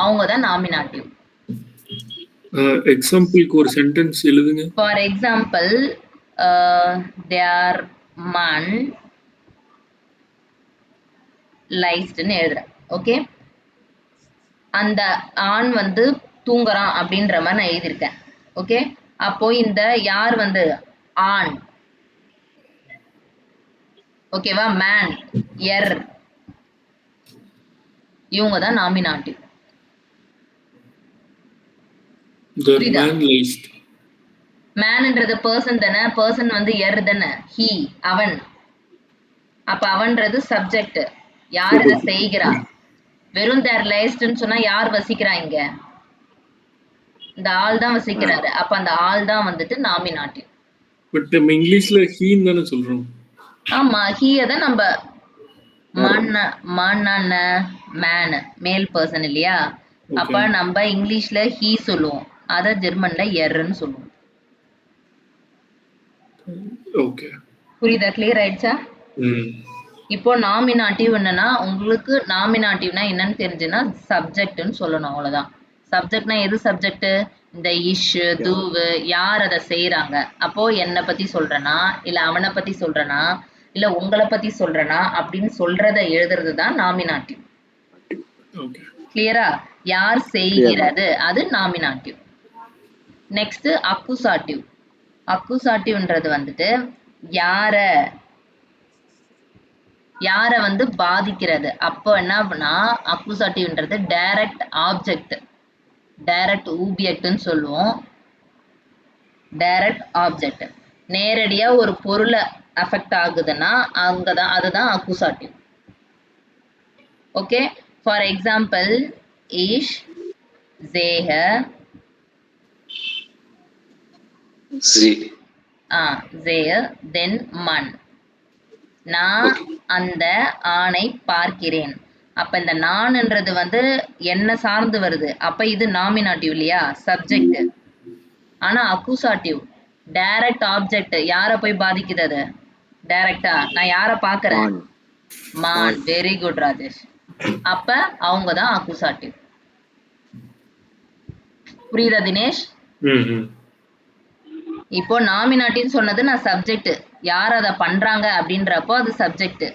அவங்க தான் நாமினாட்டிவ். எக்ஸாம்பிளுக்கு ஒரு சென்டென்ஸ் எழுதுங்க. ஃபார் எக்ஸாம்பிள் தேர் மன் லைஸ்ட்னு எழுதுறேன். ஓகே, அந்த ஆண் வந்து தூங்குறான் அப்படின்ற மாதிரி நான் எழுதியிருக்கேன். ஓகே, அப்போ இந்த யார் வந்து ஆண், ஓகேவா? மேன், எர், இவங்க தான் நாமினாட்டிவ். மேன்ன்றது பர்சன் தானே, பர்சன் வந்து எர் தானே, ஹி, அவன். அப்ப அவன்றது சப்ஜெக்ட், யார் இதை செய்கிறா. வெறும் தேர் லைஸ்ட்னு சொன்னா யார் வசிக்கிறா? இங்க இந்த ஆள் தான் வசிக்கிறாரு. அப்ப அந்த ஆள் தான் வந்துட்டு நாமினாட்டிவ். பட் நம்ம இங்கிலீஷ்ல ஹீன்னு தானே சொல்றோம். ஆமா, ஹீய தான் நம்ம மேன், மேல் பர்சன் இல்லையா? அப்ப நம்ம இங்கிலீஷ்ல ஹீ சொல்லுவோம், அத ஜெர்மன்ல எர்ன்னு சொல்லுவோம். ஓகே, புரியுதா? கிளியர் ஆயிடுச்சா? இப்போ நாமினாட்டிவ் என்னன்னா, உங்களுக்கு நாமினாட்டிவ்னா என்னன்னு தெரிஞ்சுன்னா சப்ஜெக்ட்னு சொல்லணும், அவ்வளவுதான். சப்ஜெக்ட்னா எது சப்ஜெக்ட்? இந்த இஷ்ஷு, தூவு, யார் அதை செய்யறாங்க. அப்போ என்னை பத்தி சொல்றேனா, இல்ல அவனை பத்தி சொல்றேனா, இல்ல உங்களை பத்தி சொல்றேனா அப்படின்னு சொல்றத எழுதுறது தான் நாமினாட்டிவ். கிளியரா? யார் செய்கிறது, அது நாமினாட்டிவ். நெக்ஸ்ட் அக்குசாட்டிவ். அக்குசாட்டிவ்ன்றது வந்துட்டு யார வந்து பாதிக்கிறது. அப்போ என்ன பண்ணா அக்குசாட்டிவ்ன்றது டைரக்ட் ஆப்ஜெக்ட். டைரக்ட் ஊபியக்ட்னு சொல்லுவோம், டைரக்ட் ஆப்ஜெக்ட். நேரடியா ஒரு பொருளை அஃபெக்ட் ஆகுதுன்னா அங்கதான் அதுதான் அக்குசாட்டிவ். ஓகே, ஃபார் எக்ஸாம்பிள் ஈஷ், ஜேஹ, தென் மண். நான் அந்த ஆணை பார்க்கிறேன். அப்ப இந்த நான்ன்றது வந்து என்ன சார்ந்து வருது, அப்ப இது நாமினாட்டிவ் இல்லையா, சப்ஜெக்ட். ஆனா அக்குசாட்டிவ் டைரக்ட் ஆப்ஜெக்ட். யார போய் பாதிக்குது அது டைரக்டா? நான் யார பாக்குறேன்? மான். Very good Rajesh. அப்ப அவங்க தான் அக்குசாட்டிவ். புரியுதா தினேஷ்? இப்போ நாமினாட்டின்னு சொன்னது நான் சப்ஜெக்ட், யார் அதை பண்றாங்க அப்படின்றப்போ அது சப்ஜெக்ட்.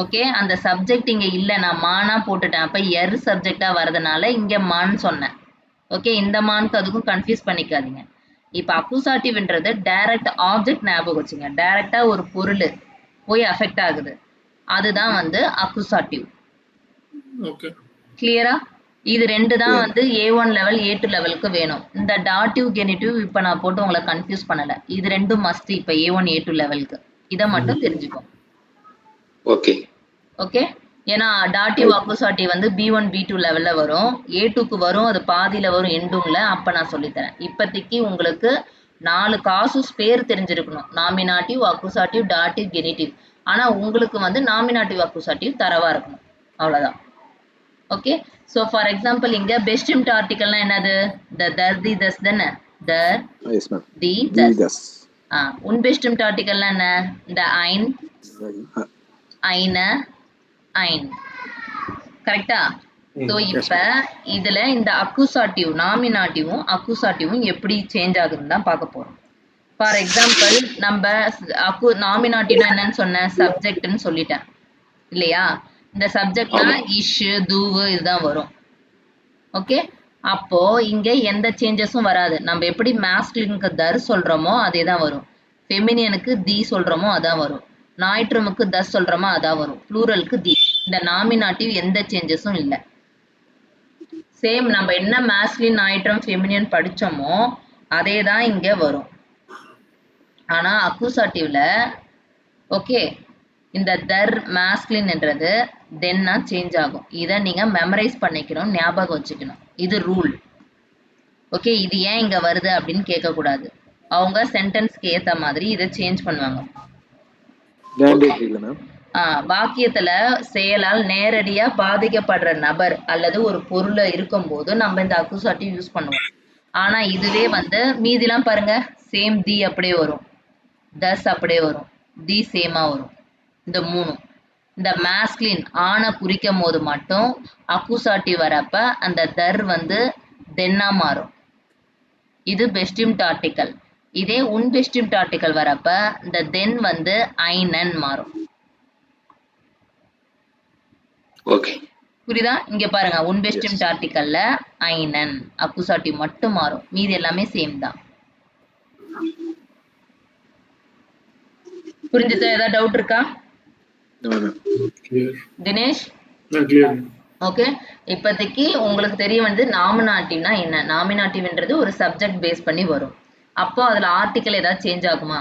ஓகே, அந்த சப்ஜெக்ட் இங்க இல்ல, நான் மானா போட்டுட்டேன், அப்ப எர் சப்ஜெக்டா வரதுனால இங்க மான் சொன்னேன். ஓகே, இந்த மானுக்கு அதுக்கும் கன்ஃபியூஸ் பண்ணிக்காதீங்க. இப்ப அக்குசாட்டிவ்ன்றது டைரக்ட் ஆப்ஜெக்ட் ஞாபகம் வச்சுங்க. டைரக்டா ஒரு பொருள் போய் அஃபெக்ட் ஆகுது, அதுதான் வந்து அக்குசாட்டிவ். கிளியரா? இது ரெண்டு தான் வந்து A1 லெவல் A2 லெவலுக்கு வேணும். இந்த டாட்டிவ் கெனிட்டிவ் இப்ப நான் போட்டு உங்களை கன்ஃபியூஸ் பண்ணல. இது ரெண்டும் மஸ்ட் இப்ப A1 A2 லெவலுக்கு. இதை மட்டும் தெரிஞ்சுக்கோ. ஓகே ஓகே, ஏன்னா டாட்டிவ் அக்குசாட்டிவ் வந்து B1 B2 லெவல்ல வரும், A2க்கு வரும், அது பாதியில வரும் எண்டும்ல. அப்ப நான் சொல்லித்தரேன். இப்போதைக்கு உங்களுக்கு 4 காசஸ் பேர் தெரிஞ்சிருக்கணும். நாமினாட்டிவ், அக்குசாட்டிவ், டாட்டிவ், கெனிட்டிவ். ஆனா உங்களுக்கு வந்து நாமினாட்டிவ் அக்குசாட்டிவ் தரவா இருக்கணும், அவ்வளவுதான். ஓகே, சோ ஃபார் எக்ஸாம்பிள் இங்க பெஸ்ட் இம்ட் ஆர்டிகல்னா என்னது? தர் தி தஸ் தானே, தர் தி தஸ். உன் பெஸ்ட் இம்ட் ஆர்டிகல்னா என்ன? இந்த ஐன், ஐன, ஐன். கரெக்டா? சோ இப்ப இதுல இந்த அக்குசாட்டிவ் நாமினாட்டிவும் அக்குசாட்டிவும் எப்படி சேஞ்ச் ஆகுதுன்னு தான் பார்க்க போறோம். ஃபார் எக்ஸாம்பிள் நம்ம நாமினாட்டிவ்னா என்னன்னு சொன்னேன்? சப்ஜெக்ட்னு சொல்லிட்டேன் இல்லையா? இந்த சப்ஜெக்ட்னா இஷ், தூவு இதுதான் வரும். ஓகே, அப்போ இங்க எந்த சேஞ்சஸும் வராது. நம்ம எப்படி மாஸ்குலினுக்கு தர் சொல்றோமோ அதே தான் வரும், ஃபெமினியனுக்கு தி சொல்றோமோ அதான் வரும், நாய்ட்ரமுக்கு தஸ் சொல்றோமோ அதான் வரும், ப்ளூரலுக்கு தி. இந்த நாமினாட்டிவ் எந்த சேஞ்சஸும் இல்லை. சேம் நம்ம என்ன மாஸ்குலின், நாய்ட்ரம், ஃபெமினியன் படிச்சோமோ அதே தான் இங்க வரும். ஆனா அக்குசாட்டிவ்ல ஓகே, இந்த தர் மாஸ்குலின் என்றது தென்னா சேஞ்ச் ஆகும். இதை நீங்க மெமரைஸ் பண்ணிக்கணும், ஞாபகம் வச்சுக்கணும். இது ரூல். ஓகே, இது ஏன் இங்க வருது அப்படின்னு கேட்க கூடாது. அவங்க சென்டென்ஸ்க்கு ஏத்த மாதிரி இதை சேஞ்ச் பண்ணுவாங்க. வாக்கியத்துல செயலால் நேரடியா பாதிக்கப்படுற நபர் அல்லது ஒரு பொருளை இருக்கும் போது நம்ம இந்த அக்குசாட்டிவ் யூஸ் பண்ணுவோம். ஆனா இதுவே வந்து மீதிலாம் பாருங்க, சேம் தி அப்படியே வரும், தஸ் அப்படியே வரும், தி சேமா வரும். இந்த மூணும் இந்த மாஸ்குலின் ஆணை குறிக்கும் போது மட்டும் அக்குசாட்டிவ் வரப்ப அந்த தர் வந்து தென்னா மாறும். இது பெஸ்ட் இம்ட் ஆர்டிகல். இதே உன் பெஸ்ட் இம்ட் ஆர்டிகல் வரப்ப இந்த தென் வந்து ஐனன் மாறும். ஓகே, புரியுதா? இங்க பாருங்க, உன் பெஸ்ட் இம்ட் ஆர்டிகல்ல ஐனன் அக்குசாட்டிவ் மட்டும் மாறும், மீதி எல்லாமே சேம் தான். புரிஞ்சுதா? ஏதாவது டவுட் இருக்கா தினேஷ்? ஓகே, இப்போதைக்கு உங்களுக்கு தெரிய வந்து நாமினாட்டிவ்னா என்ன. நாமினாட்டிவ்ன்றது ஒரு சப்ஜெக்ட் பேஸ் பண்ணி வரும். அப்போ அதுல ஆர்டிக்கல் ஏதாவது சேஞ்ச் ஆகுமா?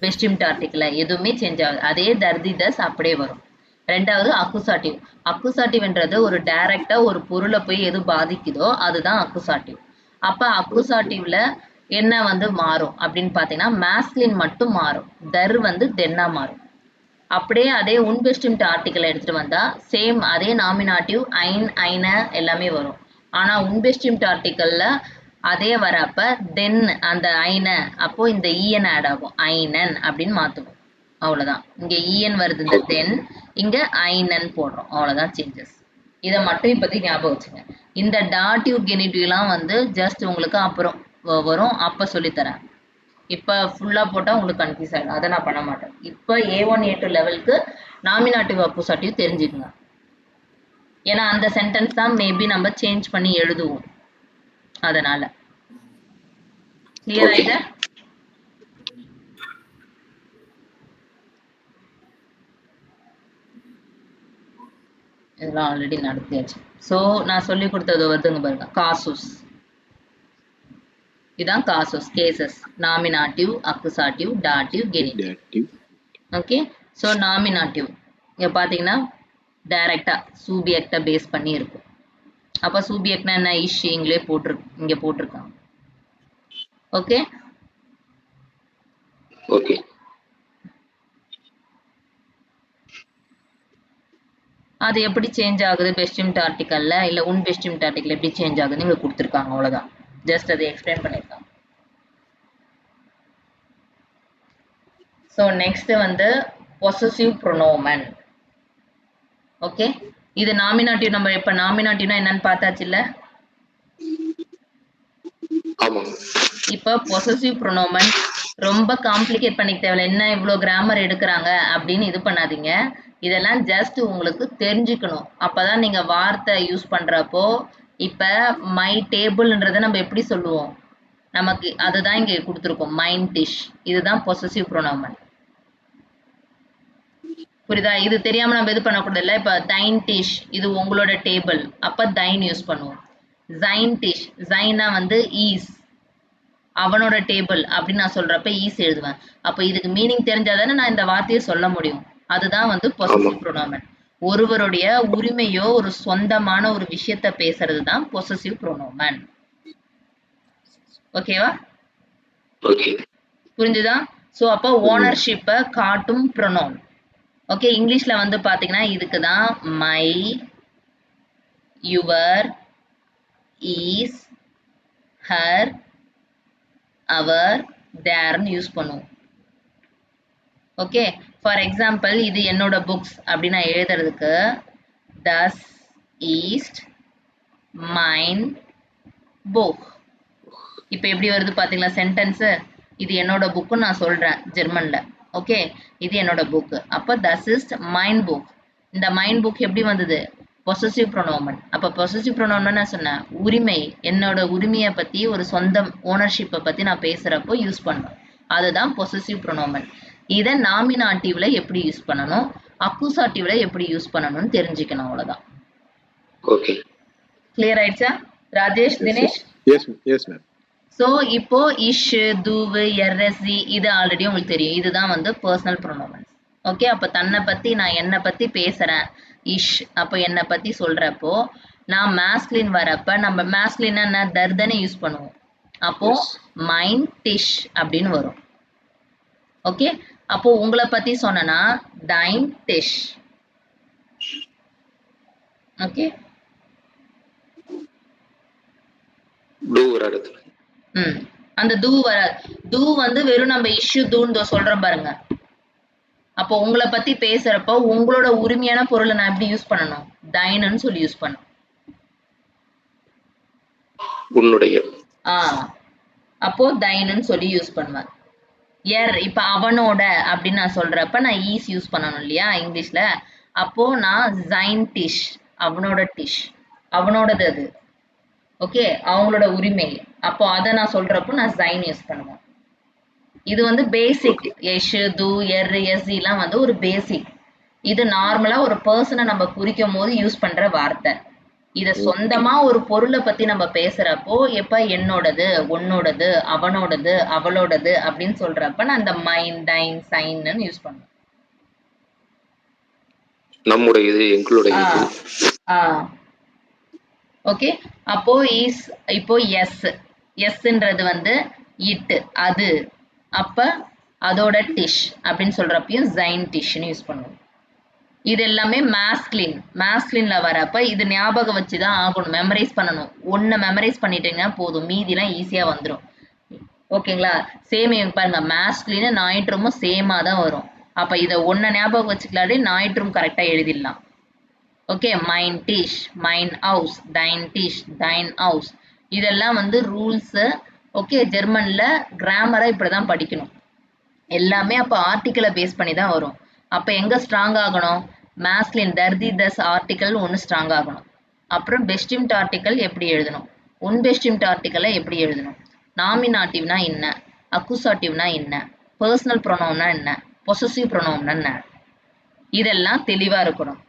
பெஸ்ட் இம்ட் ஆர்டிக்கல் எதுவுமே சேஞ்ச் ஆகுது, அதே தர்தி தஸ் அப்படியே வரும். ரெண்டாவது அக்குசாட்டிவ். அக்குசாட்டிவ்ன்றது ஒரு டைரக்டா ஒரு பொருளை போய் எது பாதிக்குதோ அதுதான் அக்குசாட்டிவ். அப்ப அக்குசாட்டிவ்ல என்ன வந்து மாறும் அப்படின்னு பாத்தீங்கன்னா மாஸ்குலின் மட்டும் மாறும், தர் வந்து தென்னா மாறும். அப்படியே அதே உன் பெஸ்ட் இம்ட் ஆர்டிக்கல் எடுத்துட்டு வந்தா சேம் அதே நாமினாட்டிவ் ஐன், ஐன எல்லாமே வரும். ஆனா உன் பெஸ்ட் இம்ட் ஆர்டிக்கல்ல அதே வரப்ப தென் அந்த ஐன, அப்போ இந்த இஎன் ஆட் ஆகும், ஐனன் அப்படின்னு மாத்துவோம். அவ்வளவுதான். இங்க இஎன் வருது, இந்த தென், இங்க ஐனன் போடுறோம், அவ்வளவுதான் சேஞ்சஸ். இதை மட்டும் இப்போதைக்கு ஞாபகம் வச்சுங்க. இந்த டாட்டிவ் கெனிட்டிவ்லாம் வந்து ஜஸ்ட் உங்களுக்கு அப்புறம் வரும், அப்ப சொல்லித்தரேன். இப்ப ஃபுல்லா போட்டா உங்களுக்கு கன்ஃபியூஸ் ஆயிடும், அதை நான் பண்ண மாட்டேன். இப்ப A1 A2 லெவலுக்கு நாமினாட்டிவ் அக்குசாட்டிவ் தெரிஞ்சுக்கங்க. ஏன்னா அந்த சென்டென்ஸ் தான் மேபி நம்ம சேஞ்ச் பண்ணி எழுதுவோம், அதனால. கிளியர் ஆயிடுச்சா? இதெல்லாம் ஆல்ரெடி நடத்தியாச்சு. ஸோ நான் சொல்லி கொடுத்தது வருதுங்க பாருங்க. காசுஸ், இதான் காசுஸ். கேசஸ் நாமினாட்டிவ், அக்குசாட்டிவ், டாட்டிவ், கெனிட்டிவ். dative. ஓகே. ஸோ நாமினாட்டிவ் இங்க பாத்தீங்கன்னா டைரக்டா சூபியக்ட பேஸ் பண்ணி இருக்கும். அப்ப சூபியக்ட்னா என்ன? இஷ், இங்கே போட்டிருக்காங்க. ஓகே. ஓகே. அது எப்படி சேஞ்ச் ஆகுது பெஸ்டிம்ட் ஆர்டிக்கல்ல, இல்ல உன் பெஸ்டிம்ட் ஆர்டிக்கல் எப்படி சேஞ்ச் ஆகுதுன்னு இங்க கொடுத்துருக்காங்க. அவ்வளவுதான். ஜஸ்ட் அதை எக்ஸ்பிளைன் பண்ணிருக்காங்க. ஸோ நெக்ஸ்ட் வந்து பொசசிவ் ப்ரொனோமன். ஓகே. இது நாமினாட்டிவ். நம்ம இப்ப நாமினாட்டிவ்னா என்னன்னு பார்த்தாச்சு இல்ல? ஆமாங்க. இப்ப பொசசிவ் ப்ரொனோமன் ரொம்ப காம்ப்ளிகேட் பண்ணிக்க தேவையில்ல. என்ன இவ்வளோ கிராமர் எடுக்கிறாங்க அப்படின்னு இது பண்ணாதீங்க. இதெல்லாம் ஜஸ்ட் உங்களுக்கு தெரிஞ்சுக்கணும். அப்பதான் நீங்க வார்த்தை யூஸ் பண்றப்போ, இப்ப மை டேபிள்ன்றதை நம்ம எப்படி சொல்லுவோம்? நமக்கு அதுதான் இங்க கொடுத்துருக்கோம். மைன் டிஷ். இதுதான் பொசசிவ் ப்ரொனோமன். புரியுதா? இது தெரியாம நம்ம இது பண்ணக்கூடாது இல்ல. இப்ப தைன் டிஷ், இது உங்களோட டேபிள், அப்ப தைன் யூஸ் பண்ணுவோம். ஜைன் டிஷ், ஜைனா வந்து ஈஸ், அவனோட டேபிள் அப்படின்னு நான் சொல்றப்ப ஈஸ் எழுதுவேன். அப்ப இதுக்கு மீனிங் தெரிஞ்சாதானே நான் இந்த வார்த்தையை சொல்ல முடியும். அதுதான் வந்து பொசசிவ் ப்ரொனோமன். ஒருவருடைய உரிமையோ ஒரு சொந்தமான ஒரு விஷயத்த பேசுறது தான் பொசசிவ் ப்ரொனோமன். ஓகேவா? ஓகே. புரிஞ்சுதா? சோ அப்ப ஓனர்ஷிப்பை காட்டும் ப்ரொனோன். ஓகே. இங்கிலீஷ்ல வந்து பாத்தீங்கன்னா இதுக்கு தான் my, your, his, her, our, தேர்னு யூஸ் பண்ணுவோம். ஓகே. ஃபார் எக்ஸாம்பிள் இது என்னோட புக்ஸ் அப்படின்னு நான் எழுதுறதுக்கு தஸ் ஈஸ்ட் மைன் புக். இப்போ எப்படி வருது பாத்தீங்களா சென்டென்ஸ்? இது என்னோட புக்கு நான் சொல்றேன் ஜெர்மன்ல. ஓகே. இது என்னோட புக். அப்ப தஸ் இஸ் மைன் புக். இந்த மைன் புக் எப்படி வந்தது? பொசசிவ் ப்ரொனோமன். அப்ப பொசசிவ் ப்ரொனோமன் நான் சொன்னேன் உரிமை, என்னோட உரிமையை பத்தி ஒரு சொந்தம் ஓனர்ஷிப்பை பத்தி நான் பேசுறப்போ யூஸ் பண்ணணும். அதுதான் பொசசிவ் ப்ரொனோமன். இதை நாமினாட்டிவ்ல எப்படி யூஸ் பண்ணணும், அக்குசாட்டிவ்ல எப்படி யூஸ் பண்ணணும்னு தெரிஞ்சுக்கணும். அவ்வளவுதான். ஓகே. கிளியர் ஆயிடுச்சா Rajesh, Dinesh? Yes, ma'am. So இப்போ இஷ், தூவு, எர்எஸ்சி இது ஆல்ரெடி உங்களுக்கு தெரியும். இதுதான் வந்து பர்சனல் ப்ரொனோமன்ஸ். ஓகே. அப்ப தன்னை பத்தி நான் என்னை பத்தி பேசுறேன் இஷ், அப்போ என்னை பத்தி சொல்றப்போ நான் மாஸ்குலின் வரப்ப நம்ம மாஸ்குலின் என்ன தர்தனை யூஸ் பண்ணுவோம். அப்போ மைன் டிஷ் அப்படின்னு வரும். ஓகே. அப்போ உங்களை பத்தி சொன்னா டைன் டிஷ். ஓகே. டூ ஒரு இடத்துல. அந்த தூ வராது. தூ வந்து வெறும் நம்ம இஷ்யூ தூன்னு சொல்றோம் பாருங்க. அப்போ உங்களை பத்தி பேசுறப்போ உங்களோட உரிமையான பொருளை நான் எப்படி யூஸ் பண்ணணும்? தைன்னு சொல்லி யூஸ் பண்ணணும். உன்னுடைய. அப்போ தைன்னு சொல்லி யூஸ் பண்ணுவேன். இப்ப அவனோட அப்படின்னு நான் சொல்றப்ப நான் ஈஸ் யூஸ் பண்ணணும் இல்லையா இங்கிலீஷ்ல. அப்போ நான் ஜைன் டிஷ், அவனோட டிஷ், அவனோடது அது. ஓகே. அவங்களோட உரிமை. அப்போ அதை நான் சொல்றப்போ நான் ஜைன் யூஸ் பண்ணுவேன். இது வந்து பேசிக். எஷ், து, எர், எஸ் எல்லாம் வந்து ஒரு பேசிக். இது நார்மலா ஒரு பர்சனை நம்ம குறிக்கும் போது யூஸ் பண்ற வார்த்தை. இத சொந்தமா ஒரு பொருளை பத்தி நம்ம பேசுறப்போ எப்ப என்னோடது, உன்னோடது, அவனோடது, அவளோடது அப்படின்னு சொல்றப்ப நான் இந்த மைன், டைன், சைன்னு யூஸ் பண்ணுவேன். நம்முடையது, எங்களுடையது. ஓகே. அப்போ இஸ், இப்போ எஸ், எஸ்ன்றது வந்து இட், அது. அப்ப அதோட டிஷ் அப்படின்னு சொல்றப்பையும் ஜைன் டிஷ்னு யூஸ் பண்ணுவோம். இது எல்லாமே மாஸ்குலின். மாஸ்குலின்ல வரப்ப இது ஞாபகம் வச்சுதான் ஆகணும், மெமரைஸ் பண்ணணும். ஒன்னு மெமரைஸ் பண்ணிட்டீங்கன்னா போதும், மீதிலாம் ஈஸியா வந்துடும். ஓகேங்களா? சேம் பாருங்க, மாஸ்குலின் நாயிட்ரமும் சேமா தான் வரும். அப்ப இதை ஒன்ன ஞாபகம் வச்சுக்கலாடி நாயிட்ரும் கரெக்டா எழுதிடலாம். ஓகே. மைன் டிஷ், மைன் ஹவுஸ், டைன் டிஷ், டைன் ஹவுஸ். இதெல்லாம் வந்து ரூல்ஸ். ஓகே. ஜெர்மன்ல கிராமரா இப்படிதான் படிக்கணும் எல்லாமே. அப்ப ஆர்டிக்கலை பேஸ் பண்ணி தான் வரும். அப்ப எங்க ஸ்ட்ராங் ஆகணும்? மாஸ்குலின் தர்தி தஸ் ஆர்டிக்கல் ஒன்று ஸ்ட்ராங் ஆகணும். அப்புறம் பெஸ்டிம்ட் ஆர்டிக்கல் எப்படி எழுதணும், உன் பெஸ்டிம்ட் ஆர்டிக்கலை எப்படி எழுதணும், நாமினாட்டிவ்னா என்ன, அக்குசாட்டிவ்னா என்ன, பர்சனல் ப்ரொனவுன்னா என்ன, பொசசிவ் ப்ரொனவுன்னா என்ன, இதெல்லாம் தெளிவா இருக்கணும்.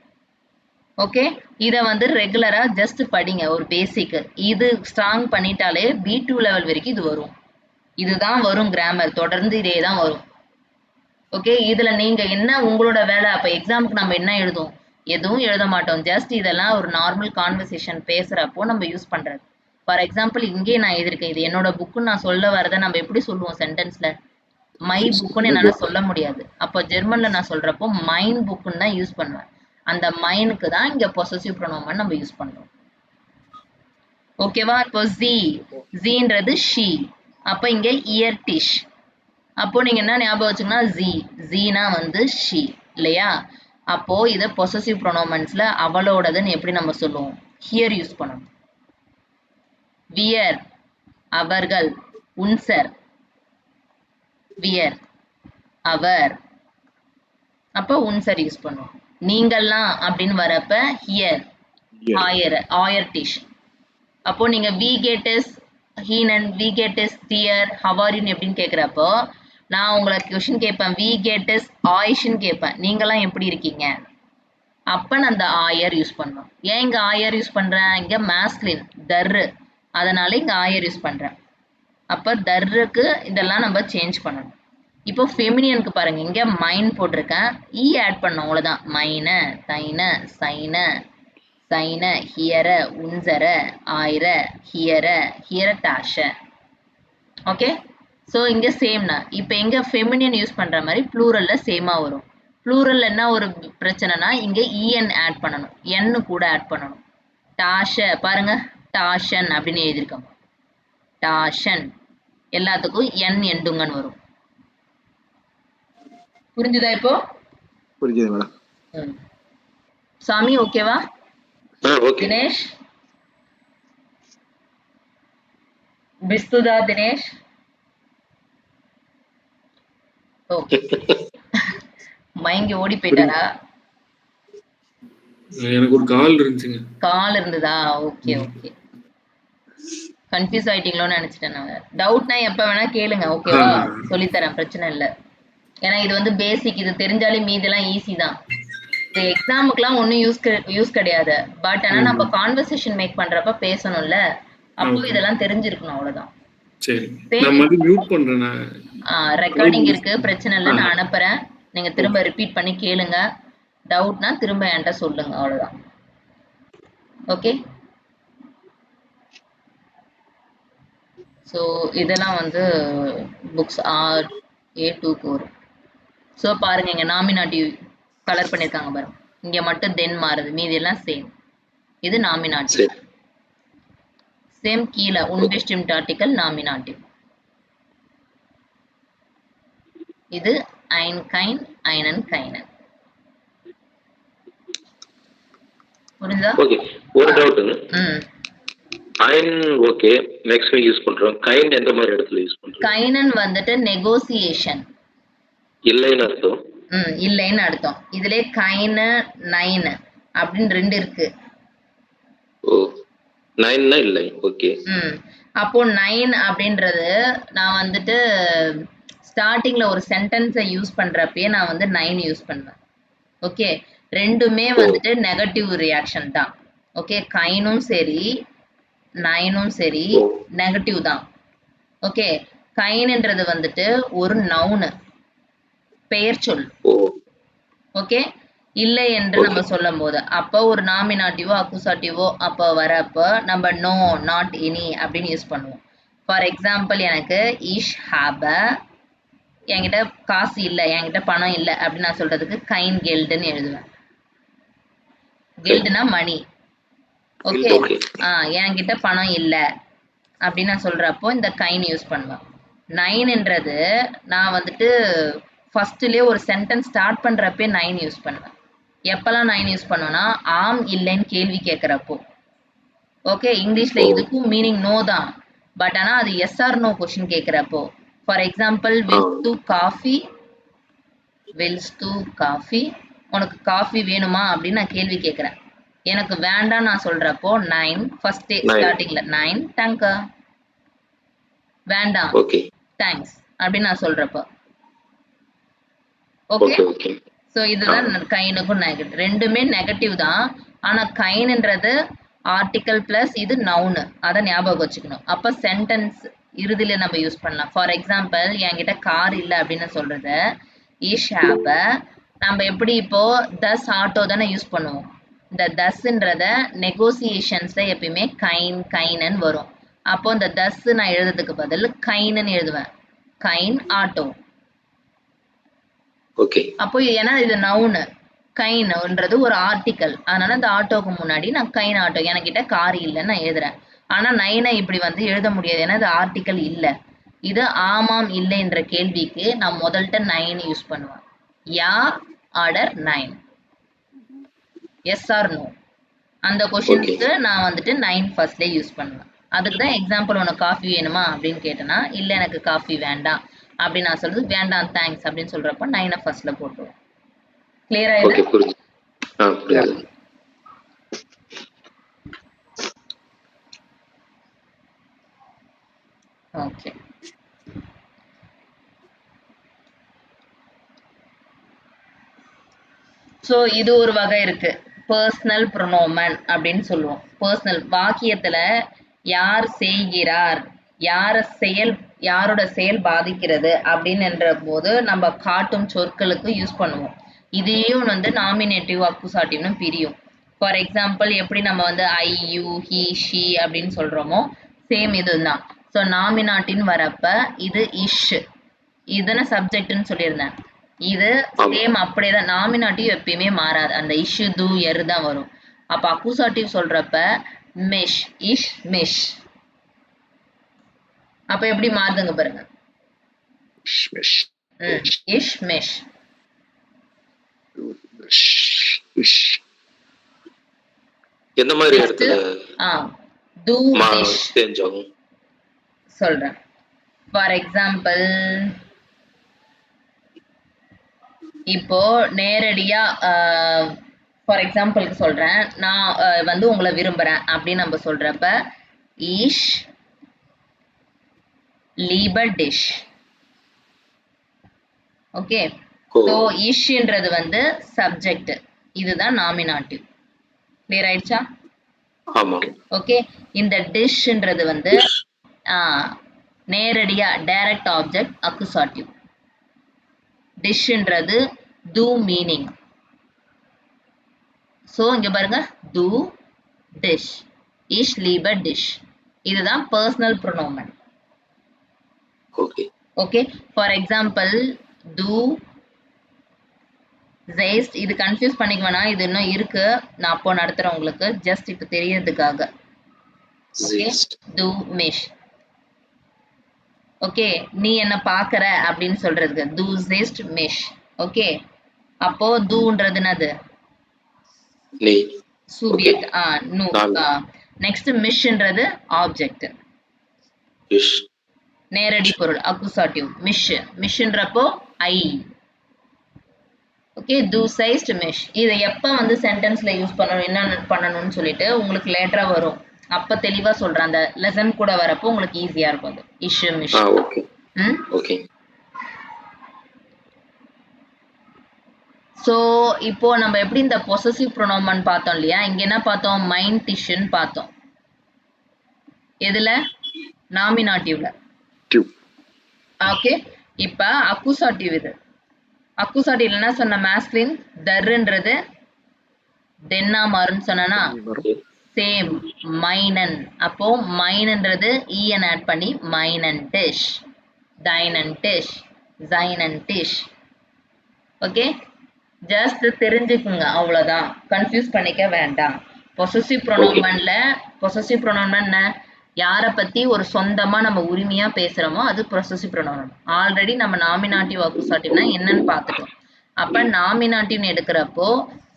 ஓகே, இதை வந்து ரெகுலரா ஜஸ்ட் படிங்க, ஒரு பேசிக். இது ஸ்ட்ராங் பண்ணிட்டாலே B2 லெவல் வரைக்கும் இது வரும். இதுதான் வரும் கிராமர், தொடர்ந்து இதே தான் வரும். ஓகே, இதுல நீங்க என்ன உங்களோட வேலை? அப்ப எக்ஸாமுக்கு நம்ம என்ன எழுதும்? எதுவும் எழுத மாட்டோம். ஜஸ்ட் இதெல்லாம் ஒரு நார்மல் கான்வர்சேஷன் பேசுறப்போ நம்ம யூஸ் பண்றது. ஃபார் எக்ஸாம்பிள் இங்கே நான் எழுதியிருக்கேன், இது என்னோட புக்குன்னு நான் சொல்ல வரதை நம்ம எப்படி சொல்லுவோம் சென்டென்ஸ்ல? மை புக்குன்னு என்னால சொல்ல முடியாது. அப்போ ஜெர்மன்ல நான் சொல்றப்போ மைன் புக்குன்னு தான் யூஸ் பண்ணுவேன். அந்த மைனுக்கு தான் இங்க பொசசிவ் ப்ரொனோமன் நம்ம யூஸ் பண்றோம். ஓகேவா? இப்போ ஜீன்றது ஷீ. அப்ப இங்க இயர் டிஷ். அப்போ நீங்க என்ன ஞாபகம் வச்சுக்கன்னா, ஜீனா வந்து ஷீ இல்லையா? அப்போ இதை பொசசிவ் ப்ரொனோமன்ஸ்ல அவளோடதுன்னு எப்படி நம்ம சொல்லுவோம்? ஹியர் யூஸ் பண்ணணும். வியர் அவர்கள், உன்சர் வியர் அவர், அப்ப உன்சர் யூஸ் பண்ணுவோம். நீங்கள்லாம் அப்படின்னு வரப்ப ஹியர் ஆயர் டிஷ். அப்போ நீங்க வி கெட் இஸ் ஹீனன், வி கெட் இஸ் டியர், ஹவாரின் எப்படின்னு கேட்குறப்போ நான் உங்களை கொஷின் கேட்பேன், வி கெட் இஸ் ஆயிஷ்ன்னு கேட்பேன், நீங்களாம் எப்படி இருக்கீங்க? அப்ப நான் அந்த ஆயர் யூஸ் பண்ணுவேன். ஏன் இங்க ஆயர் யூஸ் பண்றேன்? இங்க மாஸ்குலின் தர்ரு, அதனால இங்க ஆயர் யூஸ் பண்றேன். அப்ப தர்ருக்கு இதெல்லாம் நம்ம சேஞ்ச் பண்ணணும். இப்போ ஃபெமினியனுக்கு பாருங்க, இங்க மைன் போட்டிருக்கேன், இ ஆட் பண்ணோம், அவ்வளவுதான். மைன, தைன, சைன, சைன, ஹியர, உன்சர, ஆயிர, ஹியர டாஷ. ஓகே, ஸோ இங்க சேம்னா இப்போ எங்க ஃபெமினியன் யூஸ் பண்ற மாதிரி ப்ளூரல்ல சேமா வரும். ப்ளூரல் என்ன ஒரு பிரச்சனைனா இங்க இஎன் ஆட் பண்ணணும், என்னு கூட ஆட் பண்ணணும். டாஷ பாருங்க, டாஷன் அப்படின்னு எழுதியிருக்கோம். டாஷன் எல்லாத்துக்கும் என் எண்டுங்கன்னு வரும். புரிஞ்சுதா இப்போ? புரிஞ்சுது மேடம். சாமி ஓகேவா? தினேஷ், பிஸ்துதா தினேஷ். ஓகே, மயங்கி ஓடி போயிட்டாரா? எனக்கு ஒரு கால் இருந்துச்சுங்க. கால் இருந்ததா? ஓகே ஓகே, கன்ஃபியூஸ் ஆயிட்டீங்களோன்னு நினைச்சிட்டேன் நான். டவுட்னா எப்ப வேணா கேளுங்க, ஓகேவா? சொல்லித்தரேன், பிரச்சனை இல்லை. ஏன்னா இது வந்து பேசிக், இது தெரிஞ்சாலே மீதெல்லாம் ஈஸி தான். இது எக்ஸாமுக்குலாம் ஒன்றும் யூஸ் கிடையாது. பட் ஆனால் நம்ம கான்வர்சேஷன் மேக் பண்றப்ப பேசணும்ல, அப்போ இதெல்லாம் தெரிஞ்சிருக்கணும், அவ்வளவுதான். சரி, நான் மறுபடியும் மியூட் பண்றேன். ரெக்கார்டிங் இருக்கு, பிரச்சனை இல்லை, நான் அனுப்புறேன். நீங்க திரும்ப ரிப்பீட் பண்ணி கேளுங்க. டவுட்னா திரும்ப என்கிட்ட சொல்லுங்க, அவ்வளவுதான். ஓகே, ஸோ இதெல்லாம் வந்து புக்ஸ் A2க்கு வரும். ஸோ பாருங்க, இங்க நாமினாட்டிவ் கலர் பண்ணியிருக்காங்க பாருங்க, இங்க மட்டும் தென் மாறுது, மீதி எல்லாம் சேம். இது நாமினாட்டிவ். சேம் கீழே உன்பெஸ்டிம்ட் ஆர்டிகல் நாமினாட்டிவ். இது ஐன் கைன், ஐனன் கைனன். புரிஞ்சா? ஓகே, ஒரு டவுட். ஐன் ஓகே, நெக்ஸ்ட் வீக் யூஸ் பண்றோம். கைன் எந்த மாதிரி இடத்துல யூஸ் பண்றோம்? கைனன் வந்துட்டு நெகோசியேஷன். இல்லைன்னு அர்த்தம். இல்லைன்னு அர்த்தம். இதுல கைனு நைன் அப்படின்னு ரெண்டு இருக்கு. ஓ, நைன்னா இல்லை. ஓகே. அப்போ நைன் அப்படின்றது நான் வந்துட்டு ஸ்டார்டிங்ல ஒரு சென்டென்ஸை யூஸ் பண்றப்பயே நான் வந்து நைன் யூஸ் பண்ணுவேன். ஓகே, ரெண்டுமே வந்துட்டு நெகட்டிவ் ரியாக்ஷன் தான். ஓகே, கைனும் சரி நைனும் சரி நெகட்டிவ் தான். ஓகே, கைன்ன்றது வந்துட்டு ஒரு நவுனு, பெயர் சொல். ஓகே, இல்லை என்று நம்ம சொல்லும் போது அப்போ ஒரு நாமினாட்டிவோ அக்குசாட்டிவோ அப்போ வரப்போ நம்ம நோ, நாட், எனி அப்படின்னு யூஸ் பண்ணுவோம். ஃபார் எக்ஸாம்பிள், எனக்கு இஷ் ஹாப, என்கிட்ட காசு இல்லை, என்கிட்ட பணம் இல்லை அப்படின்னு நான் சொல்றதுக்கு கைன் கெல்டுன்னு எழுதுவேன். கெல்டுனா மணி. ஓகே, என்கிட்ட பணம் இல்லை அப்படின்னு நான் சொல்றப்போ இந்த கைன் யூஸ் பண்ணுவேன். நைன்ன்றது நான் வந்துட்டு ஃபர்ஸ்ட்லேயே ஒரு சென்டென்ஸ் ஸ்டார்ட் பண்றப்பே நைன் யூஸ் பண்ணுவேன். எப்பெல்லாம் நைன் யூஸ் பண்ணுவேன்னா ஆம் இல்லைன்னு கேள்வி கேட்குறப்போ. ஓகே, இங்கிலீஷ்ல இதுக்கும் மீனிங் நோ தான், பட் ஆனால் அது எஸ் ஆர் நோ கொஸ்டின் கேட்குறப்போ. For example, wills to coffee, wills to coffee, உனக்கு காஃபி வேணுமா அப்படின்னு நான் கேள்வி கேட்குறேன். எனக்கு வேண்டாம் நான் சொல்றப்போ நைன், ஃபர்ஸ்ட் ஸ்டார்டிங்ல நைன் டங்கா, வேண்டாம் தேங்க்ஸ் அப்படின்னு நான் சொல்றப்போ. ஓகே, ஸோ இதுதான் கைனுக்கும் நெகட்டிவ், ரெண்டுமே நெகட்டிவ் தான். ஆனா கைன்ன்றது ஆர்டிகல் பிளஸ் இது நவுனு, அதை ஞாபகம் வச்சுக்கணும். அப்ப சென்டென்ஸ் இறுதியில நம்ம யூஸ் பண்ணலாம். ஃபார் எக்ஸாம்பிள், என்கிட்ட கார் இல்லை அப்படின்னு சொல்றத இஷ் ஹேவ நம்ம எப்படி இப்போ தஸ் ஆட்டோ தானே யூஸ் பண்ணுவோம். இந்த தஸ்ன்றத நெகோசியேஷன்ஸ்ல எப்பயுமே கைன்னு வரும். அப்போ இந்த தஸ் நான் எழுதுறதுக்கு பதில் கைன்னு எழுதுவேன். கைன் ஆட்டோ. ஓகே. அப்போ ஏன்னா இது நவுனு, கைன்ன்றது ஒரு ஆர்டிக்கல், அதனால இந்த ஆட்டோக்கு முன்னாடி நான் கைன் ஆட்டோ, என்கிட்ட கார் இல்லைன்னு நான் எழுதுறேன். ஆனா நைனை இப்படி வந்து எழுத முடியாது, ஏன்னா இது ஆர்டிக்கல் இல்லை. இது ஆமாம் இல்லை என்ற கேள்விக்கு நான் முதல்ட்ட நைன் யூஸ் பண்ணுவேன். யா ஆர்டர் நைன், எஸ் ஆர் நோ. அந்த கொஸ்டின்ஸ்க்கு நான் வந்துட்டு நைன் ஃபர்ஸ்ட்ல யூஸ் பண்ணுவேன். அதுக்கு தான் எக்ஸாம்பிள், உனக்கு காஃபி வேணுமா அப்படின்னு கேட்டேன்னா இல்லை எனக்கு காஃபி வேண்டாம் அப்படின்னு நான் சொல்றது, வேண்டாம் தேங்க்ஸ் அப்படின்னு சொல்றப்ப நைனை ஃபர்ஸ்ட்ல போட்டுருவேன். கிளியரா இது? புரியுது. ஓகே. ஸோ இது ஒரு வகை இருக்கு, பர்சனல் ப்ரொனோமன் அப்படின்னு சொல்லுவோம். பர்சனல் வாக்கியத்துல யார் செய்கிறார், யாரோட செயல் பாதிக்கிறது அப்படின்ற போது நம்ம காட்டும் சொற்களுக்கு யூஸ் பண்ணுவோம். இதையும் வந்து நாமினேட்டிவ் அக்குசாட்டிவ்னு பிரியும். ஃபார் எக்ஸாம்பிள், எப்படி நம்ம வந்து ஐ யூ ஹி ஷி அப்படின்னு சொல்றோமோ சேம் இதுதான். ஸோ நாமினாட்டின்னு வரப்ப இது இஷ், இதுதானே சப்ஜெக்ட்னு சொல்லியிருந்தேன். இது சேம் அப்படியே தான், நாமினாட்டிவ் எப்பயுமே மாறாது, அந்த இஷ்யூ து எரு தான் வரும். அப்ப அக்குசாட்டிவ் சொல்றப்ப மெஷ், இஷ் மெஷ். அப்ப எப்படி மாறுதுங்க பாருங்க, இஷ் மெஷ். எந்த மாதிரி இடத்துல டு மெஷ் சொல்றேன். ஃபார் எக்ஸாம்பிள், இப்போ நேரடியா ஃபார் எக்ஸாம்பிளுக்கு சொல்றேன், நான் வந்து உங்களை விரும்புறேன் அப்படின்னு நம்ம சொல்றப்ப ஈஷ் லீபர் டிஷ். ஓகே. ஸோ இஷ்ன்றது வந்து சப்ஜெக்ட், இதுதான் நாமினாட்டிவ். கிளியர் ஆயிடுச்சா? ஓகே. இந்த டிஷ்ன்றது வந்து நேரடியா டைரக்ட் ஆப்ஜெக்ட் அக்குசாட்டிவ். டிஷ்ன்றது டு மீனிங். ஸோ இங்க பாருங்க, டு டிஷ், இஷ் லீபர் டிஷ். இதுதான் பர்சனல் ப்ரொனோமன். ஓகே. ஃபார் எக்ஸாம்பிள், டு ஜெய்ஸ்ட், இது கன்ஃபியூஸ் பண்ணிக்க வேணாம், இது இன்னும் இருக்கு, நான் அப்போ நடத்துறேன் உங்களுக்கு, ஜஸ்ட் இப்போ தெரியறதுக்காக. ஓகே. டு மிஷ். ஓகே. நீ என்ன பாக்குற அப்படின்னு சொல்றதுக்கு டு ஜெஸ்ட் மிஷ். ஓகே. அப்போ துன்றது என்னது, சூபியட். நூ. நெக்ஸ்ட் மிஷ்ன்றது ஆப்ஜெக்ட், நேரடி பொருள் அக்குசாட்டிவ். மிஷ்ன்றப்போ ஐ. ஓகே. டு சைஸ்ட் மிஷ். இதை எப்ப வந்து சென்டென்ஸ்ல யூஸ் பண்ணணும், என்ன பண்ணணும்னு சொல்லிட்டு உங்களுக்கு லேட்டரா வரும், அப்ப தெளிவா சொல்றேன். அந்த லெசன் கூட வரப்போ உங்களுக்கு ஈஸியா இருக்கும் அது. இஷ் மிஷ். ஓகே. ஸோ இப்போ நம்ம எப்படி இந்த பொசசிவ் ப்ரொனோமன் பார்த்தோம் இல்லையா, இங்க என்ன பார்த்தோம், மைண்ட் டிஷ்ன்னு பார்த்தோம். எதுல, நாமினாட்டிவ்ல. ஓகே. இப்ப அக்குசாட்டிவ், இது அக்குசாட்டிவ் என்ன சொன்ன, மாஸ்குலின் தர்ன்றது தென்னா மாறுன்னு சொன்னா சேம் மைனன். அப்போ மைன்ன்றது ஈஎன் ஆட் பண்ணி மைனன் டிஷ், தைனன் டிஷ், ஜைனன் டிஷ். ஓகே. ஜஸ்ட் தெரிஞ்சுக்குங்க, அவ்வளவுதான், கன்ஃபியூஸ் பண்ணிக்க வேண்டாம். பொசசிவ் ப்ரொனோமன்ல, பொசசிவ் ப்ரொனோமன் யாரை பத்தி ஒரு சொந்தமா நம்ம உரிமையா பேசுறோமோ அது பொசசிவ் ப்ரொனோமன். ஆல்ரெடி நம்ம நாமினாட்டிவ் அக்குசாட்டிவ்னா என்னன்னு பார்த்துட்டோம். அப்ப நாமினாட்டிவ்னு எடுக்கிறப்போ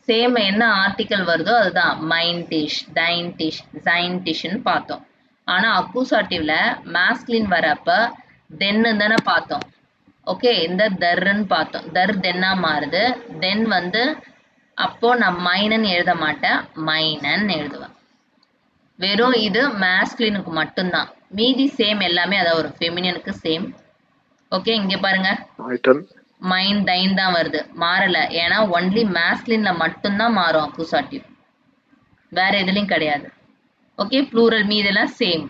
சேம் என்ன ஆர்டிக்கல் வருதோ அதுதான் மைன் டிஷ், தைன் டிஷ், ஜைன் டிஷ்ன்னு பார்த்தோம். ஆனா அக்குசாட்டிவ்ல மாஸ்குலின் வரப்ப தென்னு தானே பார்த்தோம். ஓகே. இந்த தர்ன்னு பார்த்தோம், தர் தென்னா மாறுது. தென் வந்து அப்போ நான் மைனன் எழுத மாட்டேன், மைனன் எழுதுவேன். வெறும் இது மாஸ்குலினுக்கு மட்டும்தான், மீதி சேம் எல்லாமே அதாவது ஒரு ஃபெமினினுக்கு சேம். ஓகே. இங்க பாருங்க, மைன் தைன் தான் வருது, மாறல. ஏன்னா ஒன்லி மாஸ்குலின்ல மட்டும்தான் மாறும் அக்குசாட்டிவ். வேற எதுலயும் கிடையாது. ஓகே, ப்ளூரல் மீதெல்லாம் சேம்.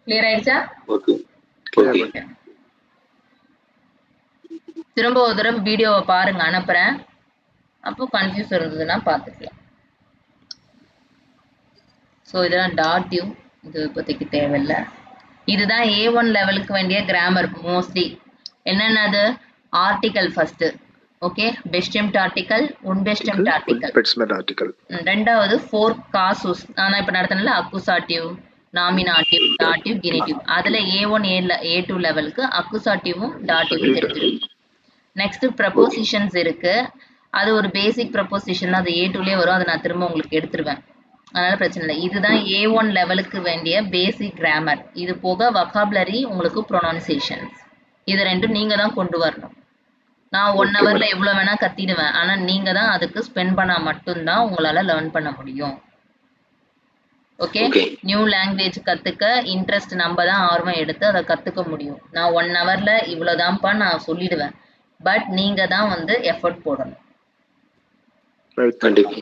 கிளியர் ஆயிடுச்சா? Okay okay. திரும்ப ஒரு தடவை வீடியோவை பாருங்க, அனுப்புறேன். அப்போ கன்ஃபியூஸ் இருந்ததுன்னா பார்த்துக்கலாம். ஸோ இதெல்லாம் டாட்டிவ், இது இப்போதைக்கு தேவையில்லை. இதுதான் A1 லெவலுக்கு வேண்டிய கிராமர் மோஸ்ட்லி. என்னென்னது? Article first. ஓகே, பெஸ்டெம்ட் ஆர்டிகல், உன்பெஸ்டெம்ட் ஆர்டிகல். பெட்ஸ்மென்ட் ஆர்டிகல். ரெண்டாவது ஃபோர் காசூஸ். நான் இப்போ நடத்தினல அக்குசாட்டிவ், நாமினாட்டிவ், டாட்டிவ், கெனிட்டிவ். அதில் A1 A2 லெவலுக்கு அக்குசாட்டிவும் டாட்டிவும் தெரிஞ்சிருக்கு. நெக்ஸ்ட் ப்ரப்போசிஷன்ஸ் இருக்கு. அது ஒரு பேசிக் ப்ரப்போசிஷன், அது A2லயே வரும். அதை நான் திரும்ப உங்களுக்கு எடுத்துருவேன், அதனால பிரச்சனை இல்லை. இதுதான் A1 லெவலுக்கு வேண்டிய பேசிக் கிராமர். இது போக வொகாபுலரி, உங்களுக்கு ப்ரொனன்சியேஷன்ஸ், இது ரெண்டும் நீங்க தான் கொண்டு வரணும். நான் 1 ஹவர்ல எவ்வளவு வேணா கத்திடுவேன், ஆனா நீங்க தான் அதுக்கு ஸ்பெண்ட் பண்ணா மட்டும்தான் உங்களால லேர்ன் பண்ண முடியும். ஓகே, நியூ லாங்குவேஜ் கத்துக்க இன்ட்ரெஸ்ட் நம்ம தான் ஆர்வம் எடுத்து அதை கத்துக்க முடியும். நான் 1 ஹவர்ல இவ்வளவுதான்ப்பா நான் சொல்லிடுவேன், பட் நீங்க தான் வந்து எஃபர்ட் போடணும். கண்டிப்பா.